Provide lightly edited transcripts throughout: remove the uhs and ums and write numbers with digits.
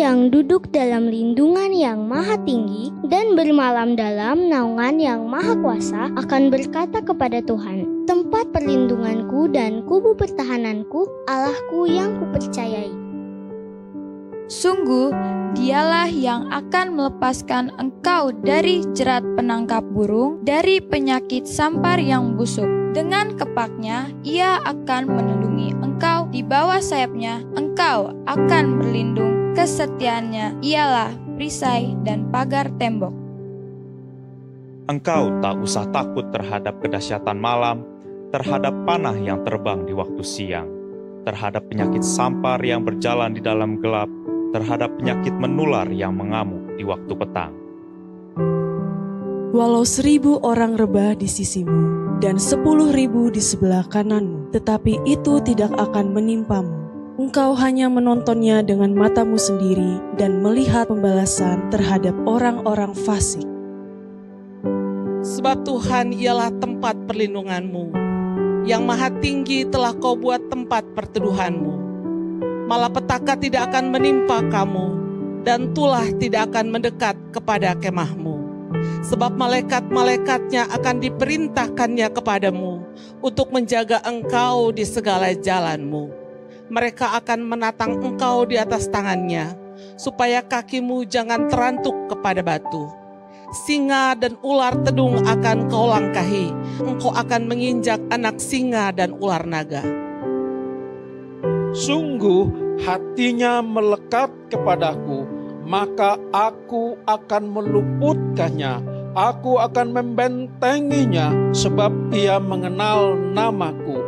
yang duduk dalam lindungan yang maha tinggi dan bermalam dalam naungan yang maha kuasa akan berkata kepada Tuhan, tempat perlindunganku dan kubu pertahananku, Allahku yang kupercayai. Sungguh, Dialah yang akan melepaskan engkau dari jerat penangkap burung, dari penyakit sampar yang busuk. Dengan kepaknya, Ia akan melindungi engkau, di bawah sayapnya engkau akan berlindung. Kesetiaannya ialah perisai dan pagar tembok. Engkau tak usah takut terhadap kedahsyatan malam, terhadap panah yang terbang di waktu siang, terhadap penyakit sampar yang berjalan di dalam gelap, terhadap penyakit menular yang mengamuk di waktu petang. Walau 1.000 orang rebah di sisimu dan 10.000 di sebelah kananmu, tetapi itu tidak akan menimpamu. Engkau hanya menontonnya dengan matamu sendiri dan melihat pembalasan terhadap orang-orang fasik. Sebab Tuhan ialah tempat perlindunganmu, yang maha tinggi telah kau buat tempat perteduhanmu. Malapetaka tidak akan menimpa kamu, dan tulah tidak akan mendekat kepada kemahmu. Sebab malaikat-malaikatnya akan diperintahkannya kepadamu untuk menjaga engkau di segala jalanmu. Mereka akan menatang engkau di atas tangannya, supaya kakimu jangan terantuk kepada batu. Singa dan ular tedung akan kau langkahi, engkau akan menginjak anak singa dan ular naga. Sungguh hatinya melekat kepadaku, maka aku akan meluputkannya. Aku akan membentenginya, sebab ia mengenal namaku.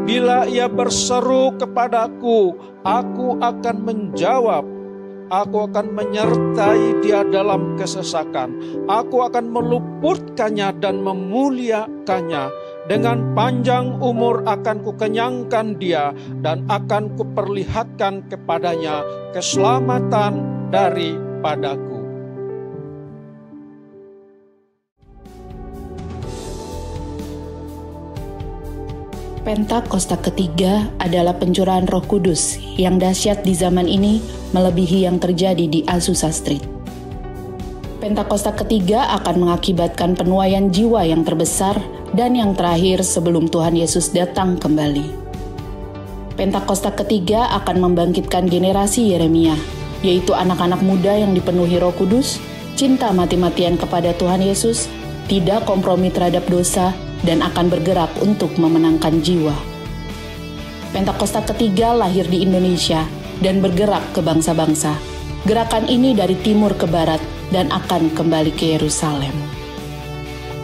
Bila ia berseru kepadaku, aku akan menjawab. Aku akan menyertai dia dalam kesesakan. Aku akan meluputkannya dan memuliakannya. Dengan panjang umur akan kukenyangkan dia, dan akan kuperlihatkan kepadanya keselamatan daripadaku. Pentakosta ketiga adalah pencurahan Roh Kudus yang dahsyat di zaman ini, melebihi yang terjadi di Azusa Street. Pentakosta ketiga akan mengakibatkan penuaian jiwa yang terbesar dan yang terakhir sebelum Tuhan Yesus datang kembali. Pentakosta ketiga akan membangkitkan generasi Yeremia, yaitu anak-anak muda yang dipenuhi Roh Kudus, cinta mati-matian kepada Tuhan Yesus, tidak kompromi terhadap dosa, dan akan bergerak untuk memenangkan jiwa. Pentakosta ketiga lahir di Indonesia dan bergerak ke bangsa-bangsa. Gerakan ini dari timur ke barat dan akan kembali ke Yerusalem.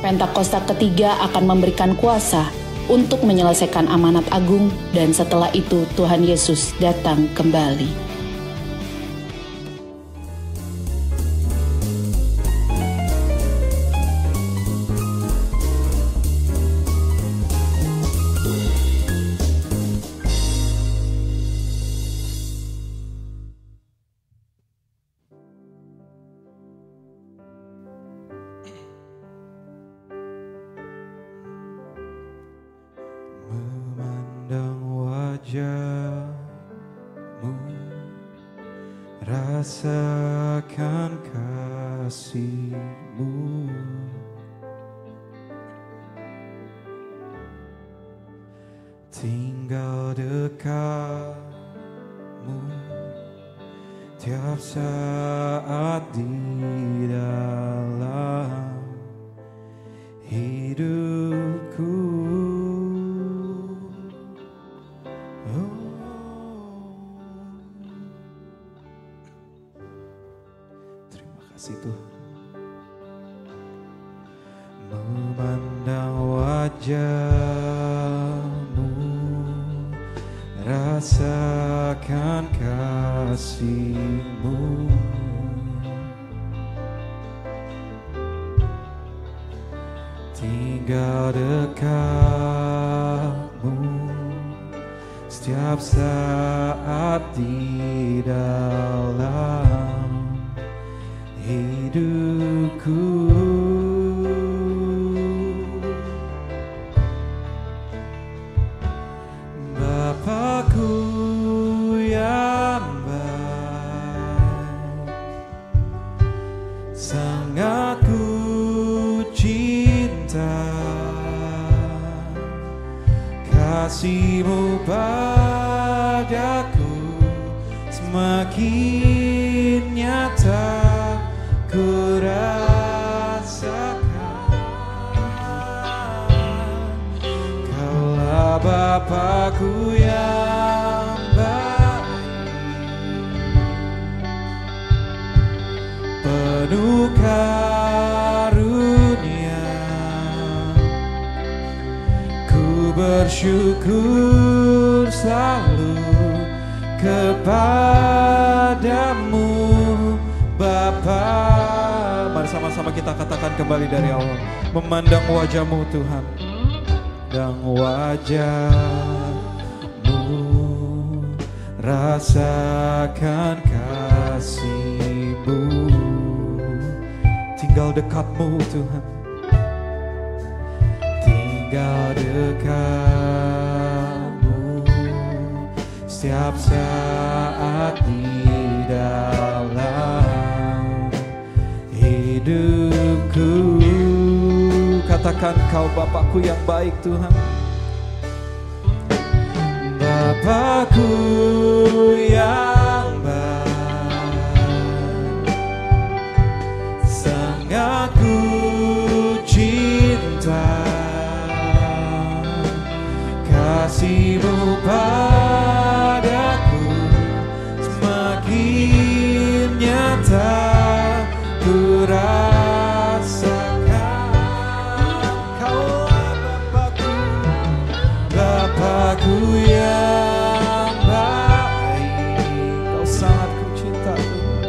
Pentakosta ketiga akan memberikan kuasa untuk menyelesaikan amanat agung, dan setelah itu Tuhan Yesus datang kembali. Wajah-Mu, rasakan kasih-Mu, tinggal dekat-Mu tiap saat di dalam hidupku. Situ memandang wajah-Mu, rasakan kasih-Mu, tinggal dekat-Mu setiap saat di dalam hidupku. Bapakku yang baik, cinta, kasih-Mu padaku semakin nyata ku rasakan. Kaulah Bapa-Ku yang baik, penuh karunia. Ku bersyukur selalu kepadamu Bapa. Mari sama-sama kita katakan kembali dari awal. Memandang wajah-Mu Tuhan, dan wajah-Mu, rasakan kasih-Mu. Tinggal dekat-Mu Tuhan, tinggal dekat-Mu setiap saat di dalam hidupku. Katakan, Kau Bapa-Ku yang baik Tuhan, Bapa-Ku yang baik, sangat ku cinta. Kasih-Mu padaku semakin nyata ku rasakan. Kaulah Bapa-Ku, Bapa-Ku yang baik. Kau sangat ku cinta Tuhan,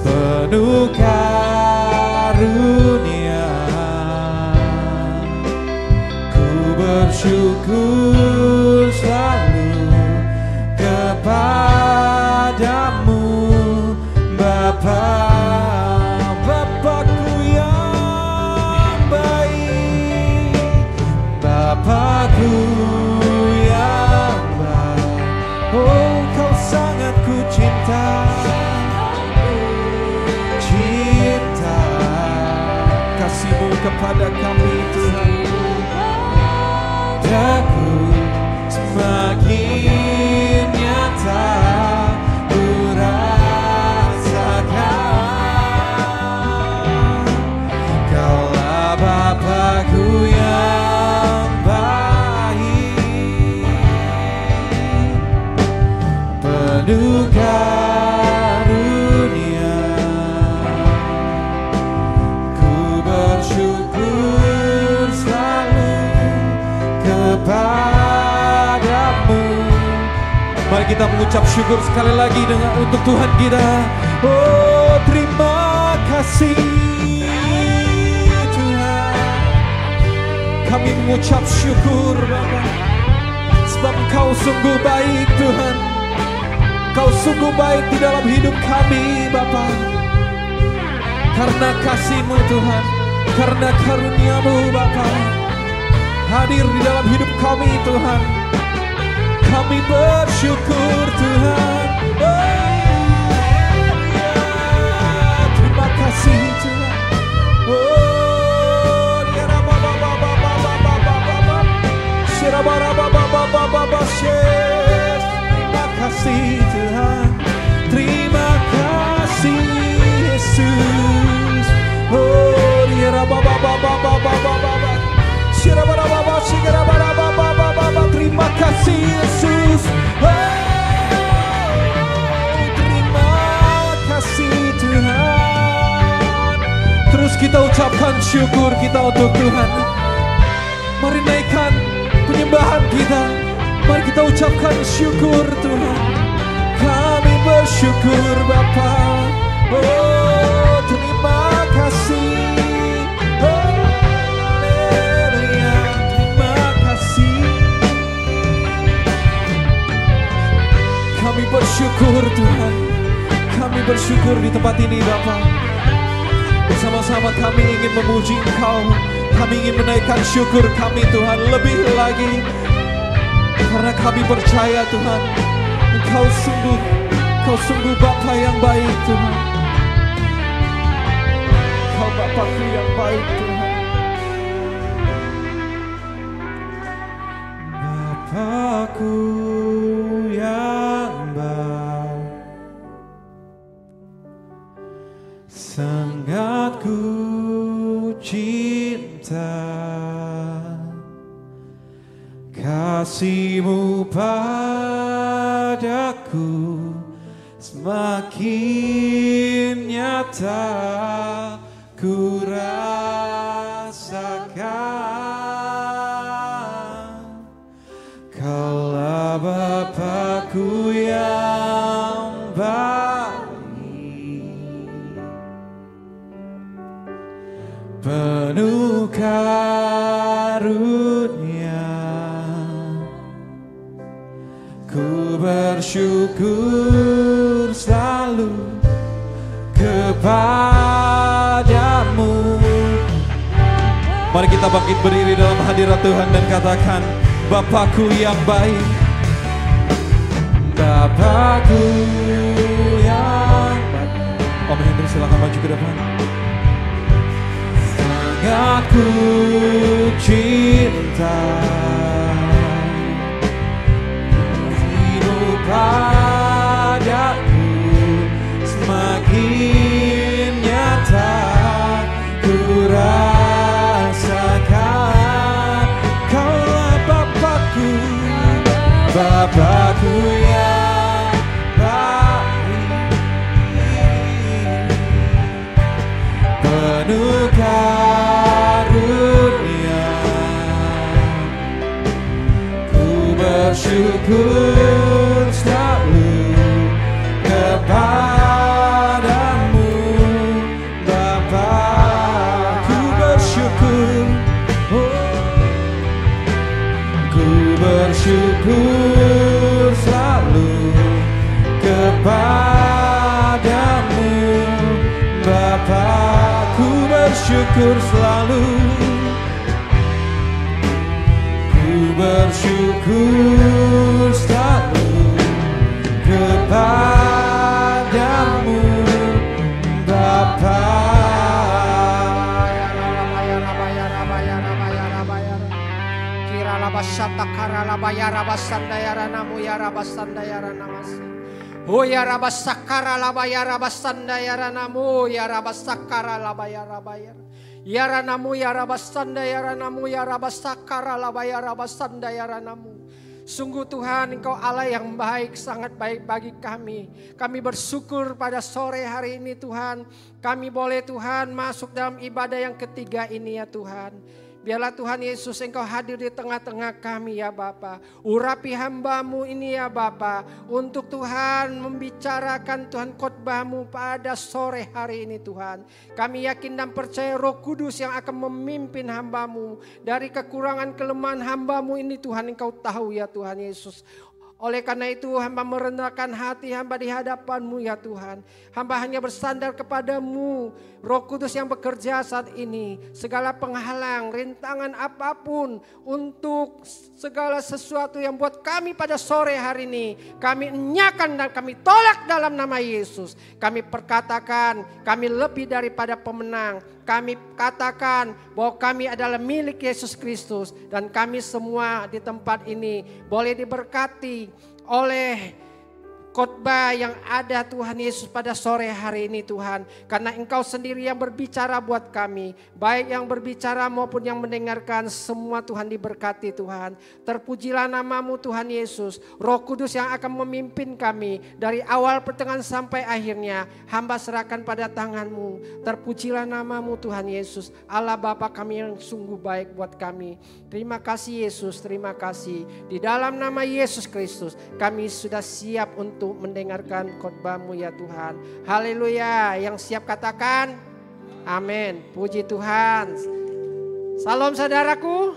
penuh karunia. Bersyukur selalu kepadamu Bapa. Bapa-Ku yang baik, Bapa-Ku yang baik. Oh, Kau sangat ku cinta, cinta. Kasih-Mu kepada kami Tuhan, aku semakin nyata ku rasakan. Kaulah Bapa-Ku yang baik, penuh karunia. Ku bersyukur selalu kepadamu. Mari kita mengucap syukur sekali lagi untuk Tuhan kita. Oh, terima kasih Tuhan. Kami mengucap syukur Bapa, sebab Engkau sungguh baik Tuhan. Engkau sungguh baik di dalam hidup kami Bapa. Karena kasih-Mu Tuhan, karena karunia-Mu Bapa hadir di dalam hidup kami Tuhan. Kami bersyukur Tuhan. Terima kasih Tuhan. Terima kasih Tuhan. Terima kasih Yesus. Terima kasih Yesus. Terima kasih Tuhan. Terus kita ucapkan syukur kita untuk Tuhan. Mari naikkan penyembahan kita. Mari kita ucapkan syukur Tuhan. Kami bersyukur Bapa. Oh, terima kasih. Kami bersyukur Tuhan. Kami bersyukur di tempat ini Bapa. Bersama-sama kami ingin memuji Engkau. Kami ingin menaikkan syukur kami Tuhan lebih lagi. Karena kami percaya Tuhan, Engkau sungguh Bapa yang baik Tuhan. Engkau Bapa-Ku yang baik Tuhan. Kasih-Mu padaku semakin nyata ku rasakan. Kaulah Bapa-Ku yang baik, penuh karunia. Ku bersyukur selalu kepadamu. Mari kita bangkit berdiri dalam hadirat Tuhan dan katakan, Bapa-Ku yang baik, Bapa-Ku yang baik. Om Hendri silakan maju ke depan. Sangat ku cinta padaku semakin nyata ku rasakan. Kaulah Bapa-Ku, Bapa-Ku yang baik, penuh karunia. Ku bersyukur selalu kepadamu, Bapa. Ku bersyukur, ku bersyukur selalu kepadamu, Bapa. Ku bersyukur selalu, ku bersyukur selalu kepadamu, Bapa. Kira labasata kara labayara basandayara namu yara basandayara namasi. Oh yara basakara labayara basandayara namu yara basakara labayara bayara. Yara namu yara basandayara namu yara basakara labayara basandayara namu. Sungguh Tuhan, Engkau Allah yang baik, sangat baik bagi kami. Kami bersyukur pada sore hari ini Tuhan. Kami boleh Tuhan masuk dalam ibadah yang ketiga ini ya Tuhan. Biarlah Tuhan Yesus Engkau hadir di tengah-tengah kami ya Bapa. Urapi hamba-Mu ini ya Bapa. Untuk Tuhan membicarakan Tuhan khotbah-Mu pada sore hari ini Tuhan. Kami yakin dan percaya Roh Kudus yang akan memimpin hamba-Mu. Dari kekurangan kelemahan hamba-Mu ini Tuhan Engkau tahu ya Tuhan Yesus. Oleh karena itu hamba merendahkan hati hamba di hadapan-Mu ya Tuhan. Hamba hanya bersandar kepada-Mu. Roh Kudus yang bekerja saat ini. Segala penghalang, rintangan apapun. Untuk segala sesuatu yang buat kami pada sore hari ini. Kami enyakan dan kami tolak dalam nama Yesus. Kami perkatakan kami lebih daripada pemenang. Kami katakan bahwa kami adalah milik Yesus Kristus. Dan kami semua di tempat ini boleh diberkati oleh khotbah yang ada Tuhan Yesus pada sore hari ini Tuhan. Karena Engkau sendiri yang berbicara buat kami. Baik yang berbicara maupun yang mendengarkan, semua Tuhan diberkati Tuhan. Terpujilah nama-Mu Tuhan Yesus. Roh Kudus yang akan memimpin kami dari awal pertengahan sampai akhirnya. Hamba serahkan pada tangan-Mu. Terpujilah nama-Mu Tuhan Yesus. Allah Bapa kami yang sungguh baik buat kami. Terima kasih Yesus, terima kasih. Di dalam nama Yesus Kristus kami sudah siap untuk mendengarkan khotbah-Mu ya Tuhan. Haleluya. Yang siap katakan amin. Puji Tuhan. Salam saudaraku.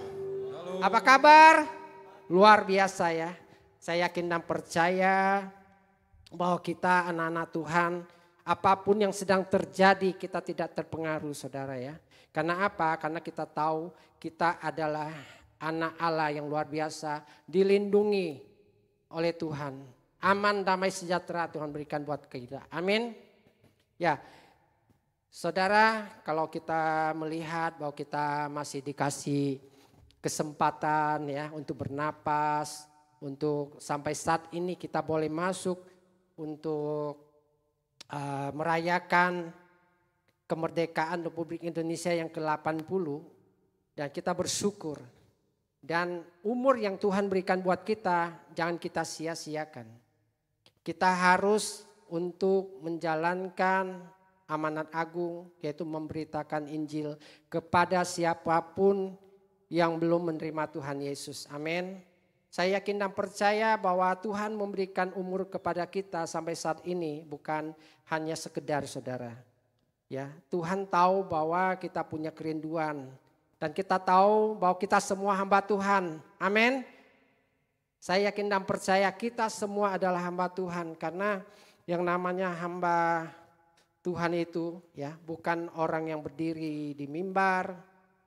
Apa kabar? Luar biasa ya. Saya yakin dan percaya bahwa kita anak-anak Tuhan, apapun yang sedang terjadi kita tidak terpengaruh saudara ya. Karena apa? Karena kita tahu kita adalah anak Allah yang luar biasa, dilindungi oleh Tuhan. Aman, damai, sejahtera Tuhan berikan buat kita. Amin. Ya, saudara, kalau kita melihat bahwa kita masih dikasih kesempatan ya untuk bernapas, untuk sampai saat ini kita boleh masuk untuk merayakan kemerdekaan Republik Indonesia yang ke-80. Dan kita bersyukur. Dan umur yang Tuhan berikan buat kita, jangan kita sia-siakan. Kita harus untuk menjalankan amanat agung, yaitu memberitakan Injil kepada siapapun yang belum menerima Tuhan Yesus. Amin. Saya yakin dan percaya bahwa Tuhan memberikan umur kepada kita sampai saat ini bukan hanya sekedar saudara. Ya, Tuhan tahu bahwa kita punya kerinduan. Dan kita tahu bahwa kita semua hamba Tuhan. Amin. Saya yakin dan percaya kita semua adalah hamba Tuhan. Karena yang namanya hamba Tuhan itu ya bukan orang yang berdiri di mimbar.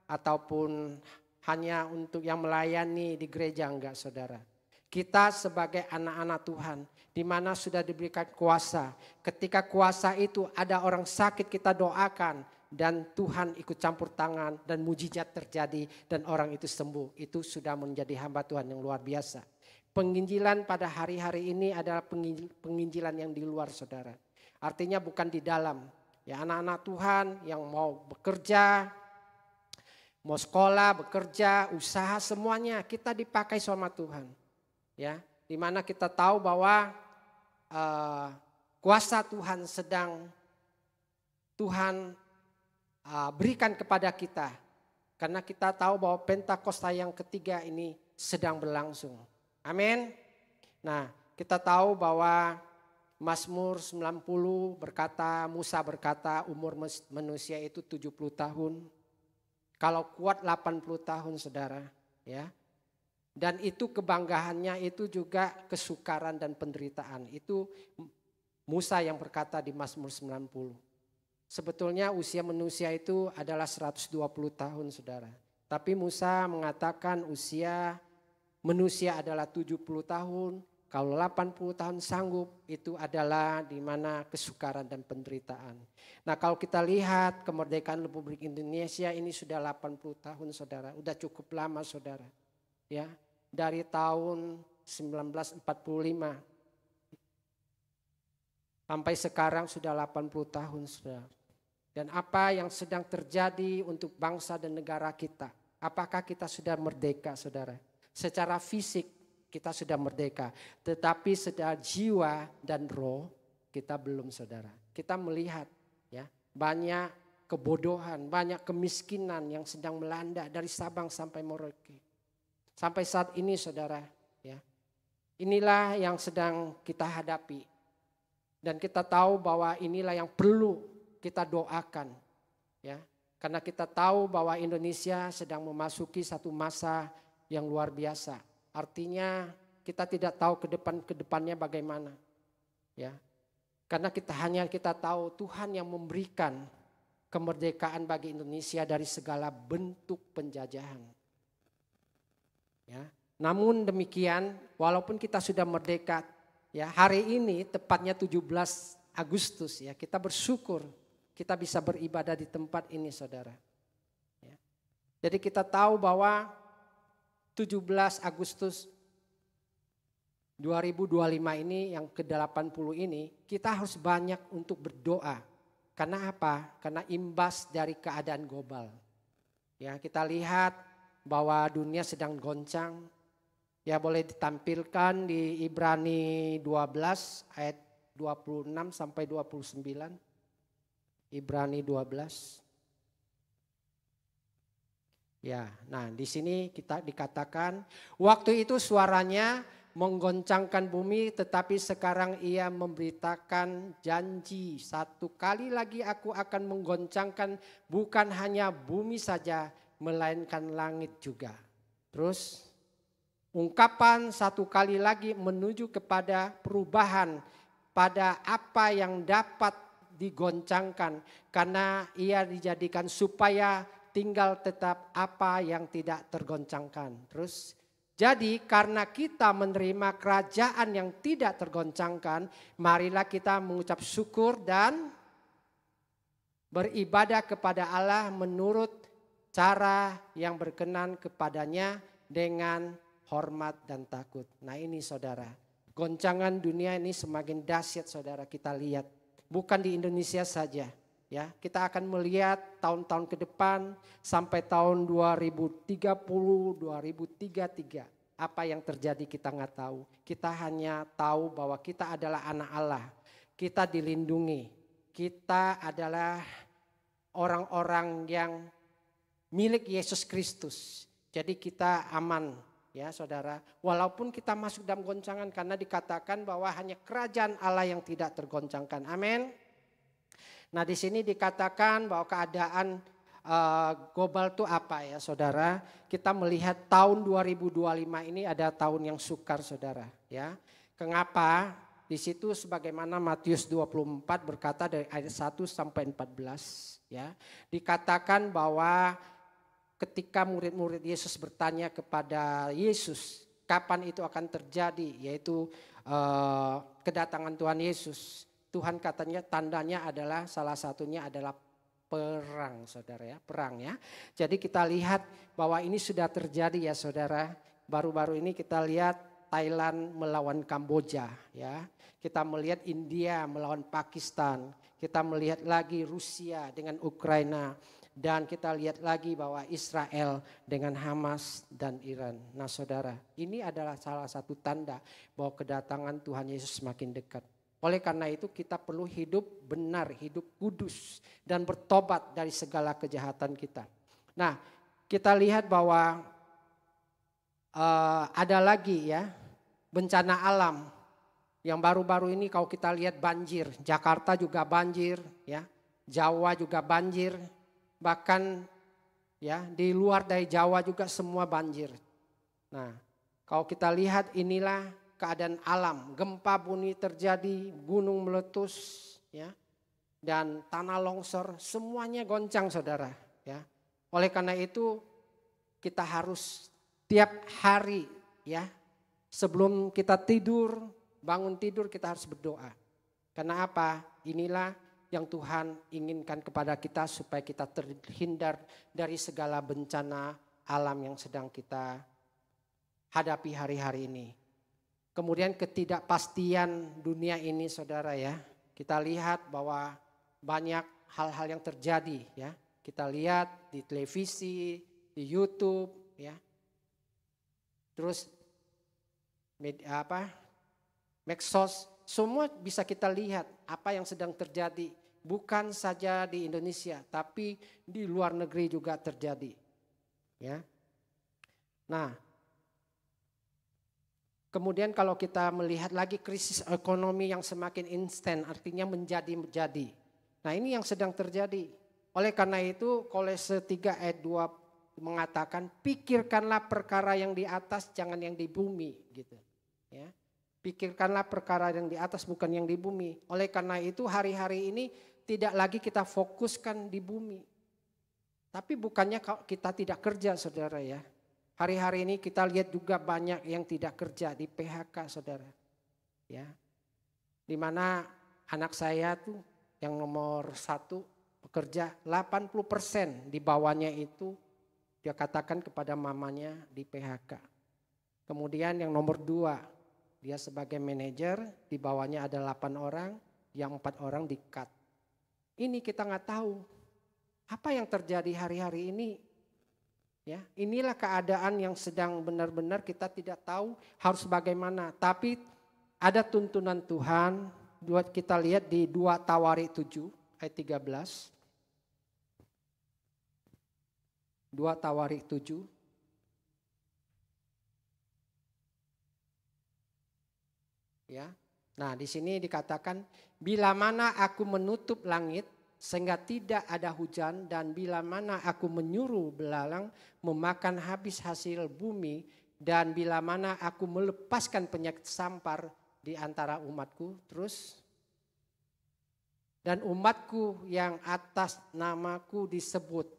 Ataupun hanya untuk yang melayani di gereja, enggak saudara. Kita sebagai anak-anak Tuhan. Di mana sudah diberikan kuasa. Ketika kuasa itu ada orang sakit kita doakan. Dan Tuhan ikut campur tangan dan mujizat terjadi dan orang itu sembuh. Itu sudah menjadi hamba Tuhan yang luar biasa. Penginjilan pada hari-hari ini adalah penginjilan yang di luar saudara. Artinya bukan di dalam. Ya, anak-anak Tuhan yang mau bekerja, mau sekolah, bekerja, usaha semuanya kita dipakai sama Tuhan. Ya, di mana kita tahu bahwa kuasa Tuhan sedang Tuhan berikan kepada kita. Karena kita tahu bahwa Pentakosta yang ketiga ini sedang berlangsung. Amin. Nah, kita tahu bahwa Mazmur 90 berkata, Musa berkata umur manusia itu 70 tahun. Kalau kuat 80 tahun saudara. Ya. Dan itu kebanggaannya itu juga kesukaran dan penderitaan. Itu Musa yang berkata di Mazmur 90. Sebetulnya usia manusia itu adalah 120 tahun saudara. Tapi Musa mengatakan usia manusia adalah 70 tahun. Kalau 80 tahun sanggup itu adalah di mana kesukaran dan penderitaan. Nah kalau kita lihat kemerdekaan Republik Indonesia ini sudah 80 tahun saudara. Udah cukup lama saudara. Ya, dari tahun 1945 sampai sekarang sudah 80 tahun saudara. Dan apa yang sedang terjadi untuk bangsa dan negara kita? Apakah kita sudah merdeka saudara? Secara fisik kita sudah merdeka. Tetapi secara jiwa dan roh kita belum saudara. Kita melihat ya banyak kebodohan, banyak kemiskinan yang sedang melanda dari Sabang sampai Merauke. Sampai saat ini saudara ya. Inilah yang sedang kita hadapi. Dan kita tahu bahwa inilah yang perlu kita doakan ya, karena kita tahu bahwa Indonesia sedang memasuki satu masa yang luar biasa. Artinya kita tidak tahu ke depannya bagaimana ya. Karena kita tahu Tuhan yang memberikan kemerdekaan bagi Indonesia dari segala bentuk penjajahan. Ya. Namun demikian walaupun kita sudah merdeka ya, hari ini tepatnya 17 Agustus ya, kita bersyukur kita bisa beribadah di tempat ini saudara. Ya. Jadi kita tahu bahwa 17 Agustus 2025 ini yang ke-80 ini kita harus banyak untuk berdoa. Karena apa? Karena imbas dari keadaan global. Ya, kita lihat bahwa dunia sedang goncang. Ya boleh ditampilkan di Ibrani 12 ayat 26 sampai 29. Ibrani 12. Ya, nah di sini kita dikatakan waktu itu suaranya menggoncangkan bumi, tetapi sekarang ia memberitakan janji, satu kali lagi aku akan menggoncangkan bukan hanya bumi saja, melainkan langit juga. Terus ungkapan satu kali lagi menuju kepada perubahan pada apa yang dapat digoncangkan, karena ia dijadikan supaya tinggal tetap apa yang tidak tergoncangkan. Terus jadi karena kita menerima kerajaan yang tidak tergoncangkan, marilah kita mengucap syukur dan beribadah kepada Allah menurut cara yang berkenan kepadanya dengan hormat dan takut. Nah ini saudara, goncangan dunia ini semakin dahsyat saudara, kita lihat. Bukan di Indonesia saja Ya, kita akan melihat tahun-tahun ke depan sampai tahun 2030, 2033. Apa yang terjadi kita nggak tahu. Kita hanya tahu bahwa kita adalah anak Allah. Kita dilindungi. Kita adalah orang-orang yang milik Yesus Kristus. Jadi kita aman ya saudara. Walaupun kita masuk dalam goncangan karena dikatakan bahwa hanya kerajaan Allah yang tidak tergoncangkan. Amin. Nah di sini dikatakan bahwa keadaan global itu apa ya saudara? Kita melihat tahun 2025 ini ada tahun yang sukar saudara ya. Kenapa? Di situ sebagaimana Matius 24 berkata dari ayat 1 sampai 14 ya. Dikatakan bahwa ketika murid-murid Yesus bertanya kepada Yesus kapan itu akan terjadi, yaitu kedatangan Tuhan Yesus. Tuhan katanya tandanya adalah salah satunya adalah perang saudara ya, perang ya. Jadi kita lihat bahwa ini sudah terjadi ya saudara. Baru-baru ini kita lihat Thailand melawan Kamboja ya. Kita melihat India melawan Pakistan. Kita melihat lagi Rusia dengan Ukraina. Dan kita lihat lagi bahwa Israel dengan Hamas dan Iran. Nah saudara, ini adalah salah satu tanda bahwa kedatangan Tuhan Yesus semakin dekat. Oleh karena itu kita perlu hidup benar, hidup kudus dan bertobat dari segala kejahatan kita. Nah kita lihat bahwa ada lagi ya bencana alam yang baru-baru ini kalau kita lihat banjir. Jakarta juga banjir ya, Jawa juga banjir. Bahkan ya di luar dari Jawa juga semua banjir. Nah kalau kita lihat inilah keadaan alam, gempa bumi terjadi, gunung meletus, ya, dan tanah longsor, semuanya goncang saudara. Ya. Oleh karena itu kita harus tiap hari ya sebelum kita tidur, bangun tidur kita harus berdoa. Karena apa? Inilah yang Tuhan inginkan kepada kita supaya kita terhindar dari segala bencana alam yang sedang kita hadapi hari-hari ini. Kemudian ketidakpastian dunia ini saudara ya. Kita lihat bahwa banyak hal-hal yang terjadi ya. Kita lihat di televisi, di YouTube ya. Terus medsos, semua bisa kita lihat apa yang sedang terjadi. Bukan saja di Indonesia tapi di luar negeri juga terjadi. Ya. Nah, kemudian kalau kita melihat lagi krisis ekonomi yang semakin instan, artinya menjadi. Nah ini yang sedang terjadi. Oleh karena itu Kolose 3 ayat 2 mengatakan pikirkanlah perkara yang di atas jangan yang di bumi gitu. Ya. Pikirkanlah perkara yang di atas bukan yang di bumi. Oleh karena itu hari-hari ini tidak lagi kita fokuskan di bumi. Tapi bukannya kita tidak kerja saudara ya. Hari-hari ini kita lihat juga banyak yang tidak kerja di PHK saudara. Ya. Di mana anak saya tuh yang nomor 1 bekerja 80% di bawahnya itu dia katakan kepada mamanya di PHK. Kemudian yang nomor 2 dia sebagai manajer di bawahnya ada 8 orang, yang 4 orang di-cut. Ini kita nggak tahu apa yang terjadi hari-hari ini. Ya, inilah keadaan yang sedang benar-benar kita tidak tahu harus bagaimana. Tapi ada tuntunan Tuhan. Kita lihat di 2 Tawarik 7 ayat 13. 2 Tawarik 7. Ya. Nah, di sini dikatakan bila mana aku menutup langit sehingga tidak ada hujan dan bila mana aku menyuruh belalang memakan habis hasil bumi dan bila mana aku melepaskan penyakit sampar di antara umatku terus dan umatku yang atas namaku disebut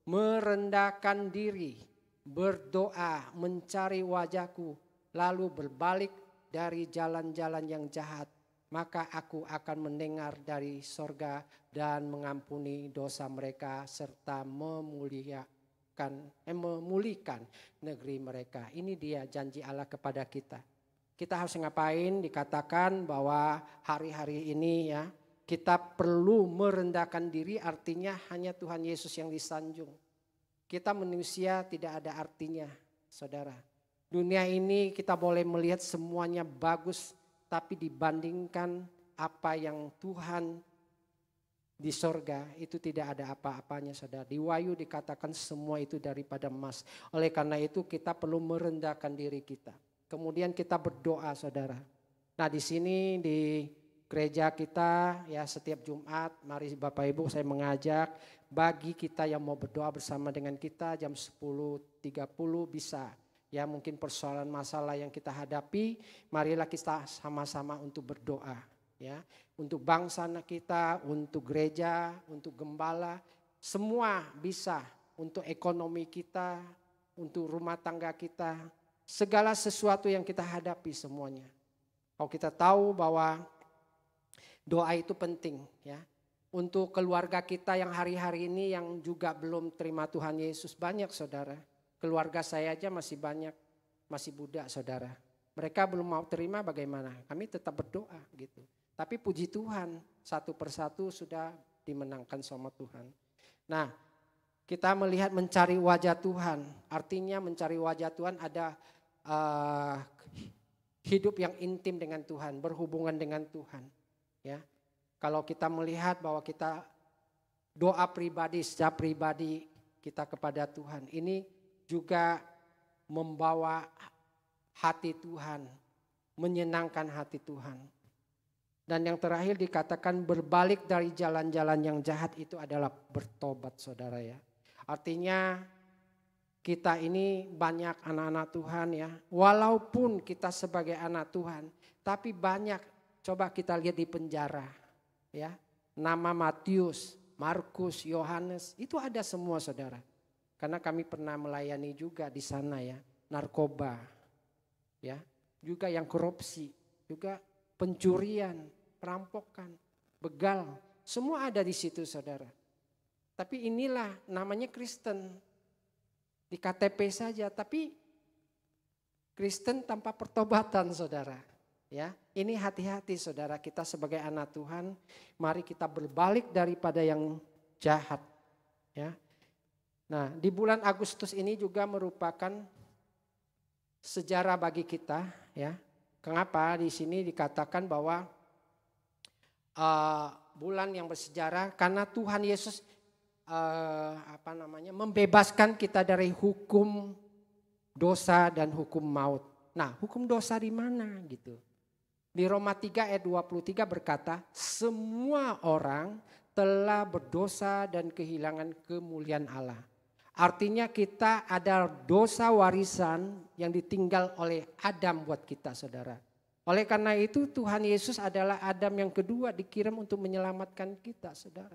merendahkan diri, berdoa, mencari wajahku lalu berbalik dari jalan-jalan yang jahat, maka aku akan mendengar dari sorga dan mengampuni dosa mereka serta memulihkan negeri mereka. Ini dia janji Allah kepada kita. Kita harus ngapain? Dikatakan bahwa hari-hari ini ya kita perlu merendahkan diri, artinya hanya Tuhan Yesus yang disanjung. Kita manusia tidak ada artinya, saudara. Dunia ini kita boleh melihat semuanya bagus, tapi dibandingkan apa yang Tuhan di sorga itu tidak ada apa-apanya, saudara. Di Wahyu dikatakan semua itu daripada emas. Oleh karena itu kita perlu merendahkan diri kita. Kemudian kita berdoa, saudara. Nah di sini di gereja kita ya setiap Jumat, mari Bapak Ibu saya mengajak bagi kita yang mau berdoa bersama dengan kita jam 10.30 bisa. Ya mungkin persoalan masalah yang kita hadapi, marilah kita sama-sama untuk berdoa. Ya, untuk bangsa kita, untuk gereja, untuk gembala, semua bisa. Untuk ekonomi kita, untuk rumah tangga kita, segala sesuatu yang kita hadapi semuanya. Kalau kita tahu bahwa doa itu penting ya. Untuk keluarga kita yang hari-hari ini yang juga belum terima Tuhan Yesus banyak, saudara. Keluarga saya aja masih banyak, masih budak, saudara. Mereka belum mau terima, bagaimana? Kami tetap berdoa gitu. Tapi puji Tuhan, satu persatu sudah dimenangkan sama Tuhan. Nah, kita melihat mencari wajah Tuhan. Artinya mencari wajah Tuhan ada hidup yang intim dengan Tuhan, berhubungan dengan Tuhan. Ya, kalau kita melihat bahwa kita doa pribadi, secara pribadi kita kepada Tuhan, ini juga membawa hati Tuhan, menyenangkan hati Tuhan. Dan yang terakhir dikatakan berbalik dari jalan-jalan yang jahat itu adalah bertobat, saudara ya. Artinya kita ini banyak anak-anak Tuhan ya. Walaupun kita sebagai anak Tuhan, tapi banyak coba kita lihat di penjara ya. Nama Matius, Markus, Yohanes itu ada semua, saudara. Karena kami pernah melayani juga di sana ya. Narkoba ya. Juga yang korupsi, juga pencurian, perampokan, begal, semua ada di situ, saudara. Tapi inilah namanya Kristen. Di KTP saja, tapi Kristen tanpa pertobatan, saudara. Ya, ini hati-hati, saudara, kita sebagai anak Tuhan, mari kita berbalik daripada yang jahat. Ya. Nah, di bulan Agustus ini juga merupakan sejarah bagi kita, ya. Kenapa di sini dikatakan bahwa bulan yang bersejarah karena Tuhan Yesus membebaskan kita dari hukum dosa dan hukum maut. Nah, hukum dosa di mana gitu? Di Roma 3 ayat 23 berkata, semua orang telah berdosa dan kehilangan kemuliaan Allah. Artinya kita ada dosa warisan yang ditinggal oleh Adam buat kita, saudara. Oleh karena itu Tuhan Yesus adalah Adam yang kedua dikirim untuk menyelamatkan kita, saudara.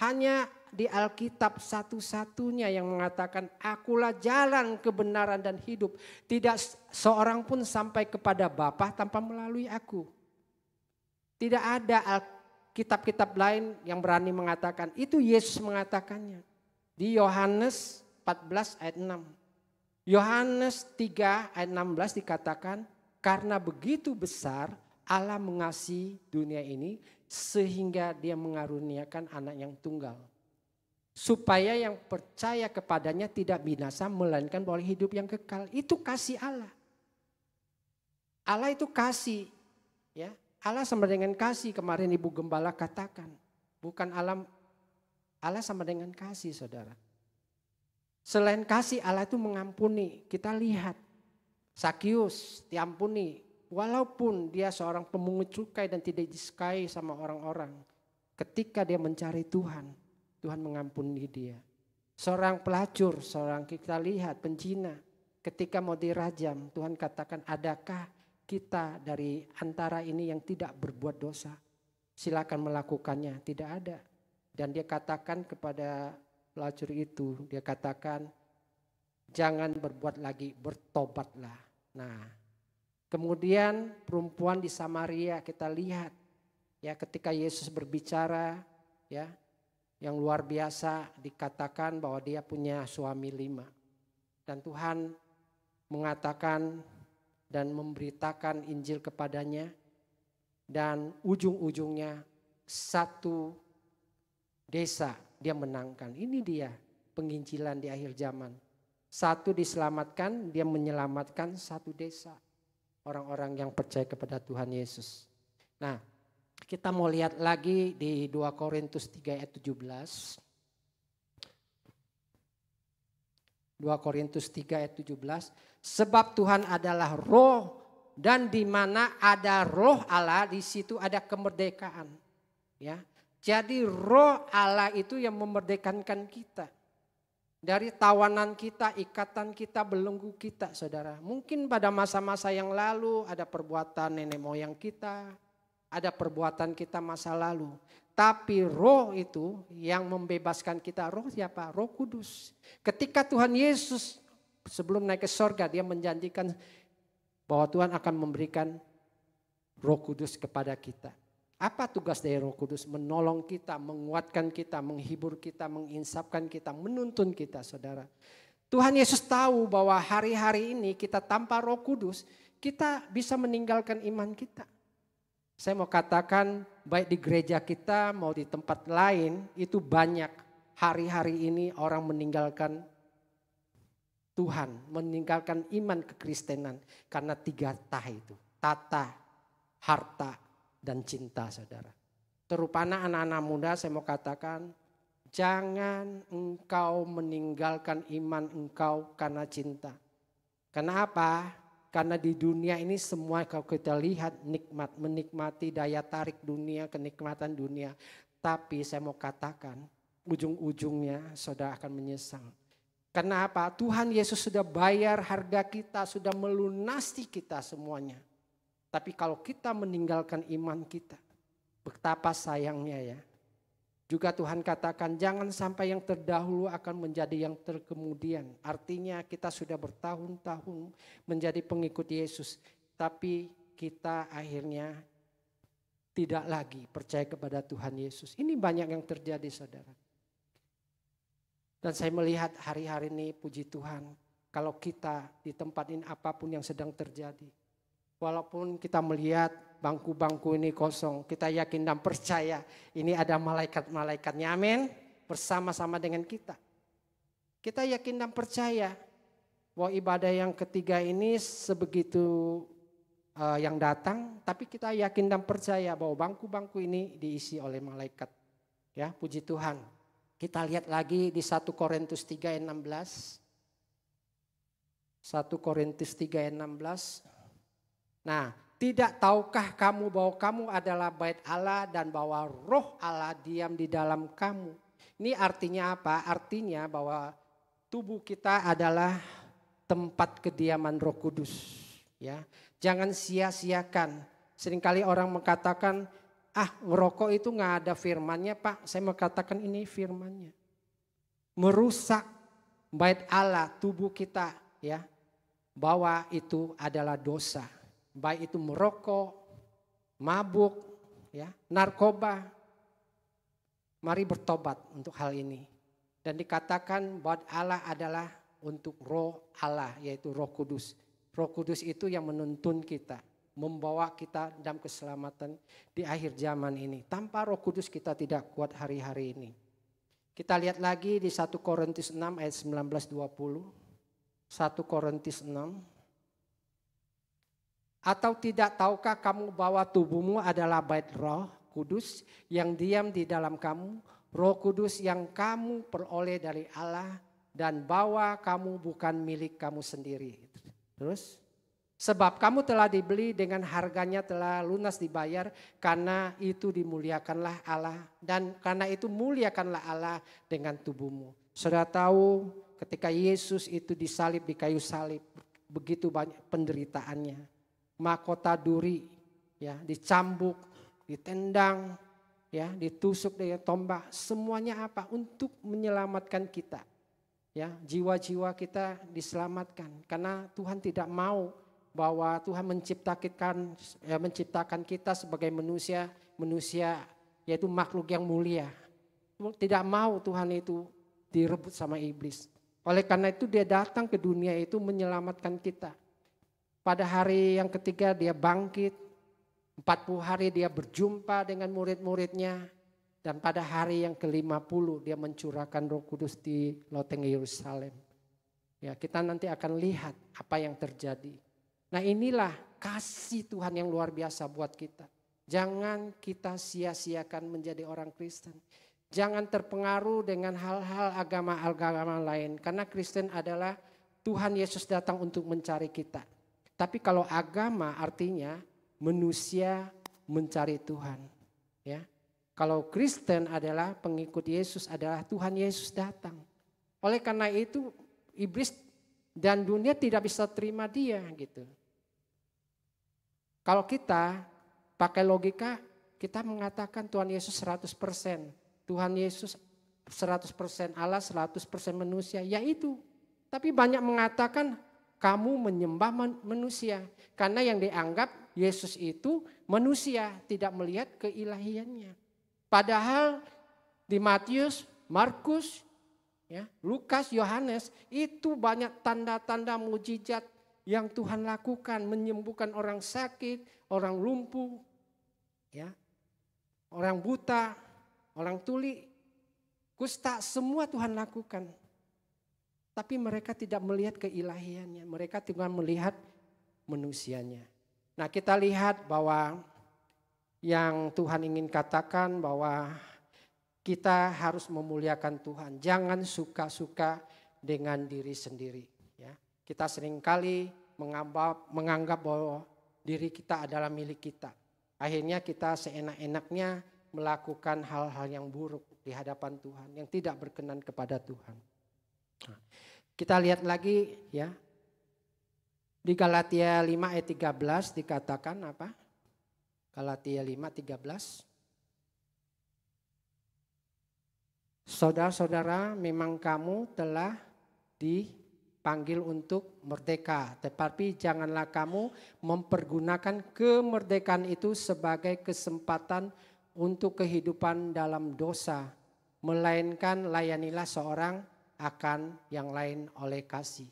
Hanya di Alkitab satu-satunya yang mengatakan akulah jalan kebenaran dan hidup. Tidak seorang pun sampai kepada Bapa tanpa melalui aku. Tidak ada kitab-kitab lain yang berani mengatakan. Itu Yesus mengatakannya. Di Yohanes 14 ayat 6. Yohanes 3 ayat 16 dikatakan karena begitu besar Allah mengasihi dunia ini sehingga dia mengaruniakan anak yang tunggal. Supaya yang percaya kepadanya tidak binasa melainkan boleh hidup yang kekal. Itu kasih Allah. Allah itu kasih. Ya, Allah sama dengan kasih, kemarin Ibu Gembala katakan. Bukan Allah sama dengan kasih, saudara. Selain kasih, Allah itu mengampuni. Kita lihat Sakius diampuni. Walaupun dia seorang pemungut cukai dan tidak disukai sama orang-orang. Ketika dia mencari Tuhan, Tuhan mengampuni dia. Seorang pelacur, seorang kita lihat pencina. Ketika mau dirajam, Tuhan katakan adakah kita dari antara ini yang tidak berbuat dosa? Silakan melakukannya, tidak ada. Dan dia katakan kepada pelacur itu, dia katakan jangan berbuat lagi, bertobatlah. Nah, kemudian perempuan di Samaria kita lihat ya ketika Yesus berbicara ya yang luar biasa dikatakan bahwa dia punya suami 5. Dan Tuhan mengatakan dan memberitakan Injil kepadanya dan ujung-ujungnya satu desa dia menangkan. Ini dia penginjilan di akhir zaman. Satu diselamatkan, dia menyelamatkan satu desa. Orang-orang yang percaya kepada Tuhan Yesus. Nah, kita mau lihat lagi di 2 Korintus 3 ayat 17. 2 Korintus 3 ayat 17. Sebab Tuhan adalah roh, dan di mana ada roh Allah, di situ ada kemerdekaan. Ya. Jadi roh Allah itu yang memerdekakan kita. Dari tawanan kita, ikatan kita, belenggu kita, saudara. Mungkin pada masa-masa yang lalu ada perbuatan nenek moyang kita, ada perbuatan kita masa lalu. Tapi roh itu yang membebaskan kita, roh siapa? Roh Kudus. Ketika Tuhan Yesus sebelum naik ke sorga, dia menjanjikan bahwa Tuhan akan memberikan Roh Kudus kepada kita. Apa tugas dari Roh Kudus? Menolong kita, menguatkan kita, menghibur kita, menginsapkan kita, menuntun kita, saudara. Tuhan Yesus tahu bahwa hari-hari ini kita tanpa Roh Kudus, kita bisa meninggalkan iman kita. Saya mau katakan baik di gereja kita mau di tempat lain, itu banyak hari-hari ini orang meninggalkan Tuhan, meninggalkan iman kekristenan karena 3 tah itu. Tata, harta, dan cinta, saudara. Terutama anak-anak muda saya mau katakan, jangan engkau meninggalkan iman engkau karena cinta. Kenapa? Karena di dunia ini semua kalau kita lihat nikmat, menikmati daya tarik dunia, kenikmatan dunia. Tapi saya mau katakan ujung-ujungnya saudara akan menyesal. Kenapa? Tuhan Yesus sudah bayar harga kita, sudah melunasi kita semuanya. Tapi kalau kita meninggalkan iman kita, betapa sayangnya ya. Juga Tuhan katakan jangan sampai yang terdahulu akan menjadi yang terkemudian. Artinya kita sudah bertahun-tahun menjadi pengikut Yesus. Tapi kita akhirnya tidak lagi percaya kepada Tuhan Yesus. Ini banyak yang terjadi, saudara. Dan saya melihat hari-hari ini puji Tuhan. Kalau kita di tempat ini apapun yang sedang terjadi. Walaupun kita melihat bangku-bangku ini kosong, kita yakin dan percaya ini ada malaikat-malaikatnya, amin, bersama-sama dengan kita. Kita yakin dan percaya bahwa ibadah yang ketiga ini sebegitu yang datang, tapi kita yakin dan percaya bahwa bangku-bangku ini diisi oleh malaikat. Ya, puji Tuhan. Kita lihat lagi di 1 Korintus 3 ayat 16. 1 Korintus 3 ayat 16. Nah, tidak tahukah kamu bahwa kamu adalah bait Allah dan bahwa roh Allah diam di dalam kamu. Ini artinya apa? Artinya bahwa tubuh kita adalah tempat kediaman Roh Kudus. Ya, jangan sia-siakan. Seringkali orang mengatakan, ngerokok itu nggak ada firmannya, Pak. Saya mau katakan ini firmannya. Merusak bait Allah, tubuh kita, ya, bahwa itu adalah dosa. Baik itu merokok, mabuk, ya, narkoba. Mari bertobat untuk hal ini. Dan dikatakan bahwa Allah adalah untuk roh Allah, yaitu Roh Kudus. Roh Kudus itu yang menuntun kita, membawa kita dalam keselamatan di akhir zaman ini. Tanpa Roh Kudus kita tidak kuat hari-hari ini. Kita lihat lagi di 1 Korintus 6 ayat 19-20. 1 Korintus 6. Atau tidak tahukah kamu bahwa tubuhmu adalah bait Roh Kudus yang diam di dalam kamu, Roh Kudus yang kamu peroleh dari Allah, dan bahwa kamu bukan milik kamu sendiri. Terus, sebab kamu telah dibeli dengan harganya telah lunas dibayar, karena itu dimuliakanlah Allah, dan karena itu muliakanlah Allah dengan tubuhmu. Saudara tahu ketika Yesus itu disalib di kayu salib, begitu banyak penderitaannya. Mahkota duri, ya, dicambuk, ditendang, ya, ditusuk dengan tombak, semuanya apa? Untuk menyelamatkan kita. Ya, jiwa-jiwa kita diselamatkan karena Tuhan tidak mau bahwa Tuhan menciptakan kita sebagai manusia yaitu makhluk yang mulia. Tidak mau Tuhan itu direbut sama iblis. Oleh karena itu dia datang ke dunia itu menyelamatkan kita. Pada hari yang ketiga dia bangkit, 40 hari dia berjumpa dengan murid-muridnya. Dan pada hari yang ke-50 dia mencurahkan Roh Kudus di loteng Yerusalem. Ya, kita nanti akan lihat apa yang terjadi. Nah, inilah kasih Tuhan yang luar biasa buat kita. Jangan kita sia-siakan menjadi orang Kristen. Jangan terpengaruh dengan hal-hal agama-agama lain. Karena Kristen adalah Tuhan Yesus datang untuk mencari kita. Tapi kalau agama artinya manusia mencari Tuhan. Ya. Kalau Kristen adalah pengikut Yesus, adalah Tuhan Yesus datang. Oleh karena itu iblis dan dunia tidak bisa terima dia gitu. Kalau kita pakai logika, kita mengatakan Tuhan Yesus 100%. Tuhan Yesus 100% Allah, 100% manusia, yaitu. Tapi banyak mengatakan kamu menyembah manusia. Karena yang dianggap Yesus itu manusia, tidak melihat keilahiannya. Padahal di Matius, Markus, ya, Lukas, Yohanes itu banyak tanda-tanda mujizat yang Tuhan lakukan, menyembuhkan orang sakit, orang lumpuh, ya, orang buta, orang tuli, kusta, semua Tuhan lakukan. Tapi mereka tidak melihat keilahiannya, mereka cuma melihat manusianya. Nah, kita lihat bahwa yang Tuhan ingin katakan bahwa kita harus memuliakan Tuhan. Jangan suka-suka dengan diri sendiri. Ya. Kita seringkali menganggap bahwa diri kita adalah milik kita. Akhirnya kita seenak-enaknya melakukan hal-hal yang buruk di hadapan Tuhan. Yang tidak berkenan kepada Tuhan. Nah, kita lihat lagi ya. Di Galatia 5 ayat 13 dikatakan apa? Galatia 5:13. Saudara-saudara, memang kamu telah dipanggil untuk merdeka, tetapi janganlah kamu mempergunakan kemerdekaan itu sebagai kesempatan untuk kehidupan dalam dosa, melainkan layanilah seorang akan yang lain oleh kasih.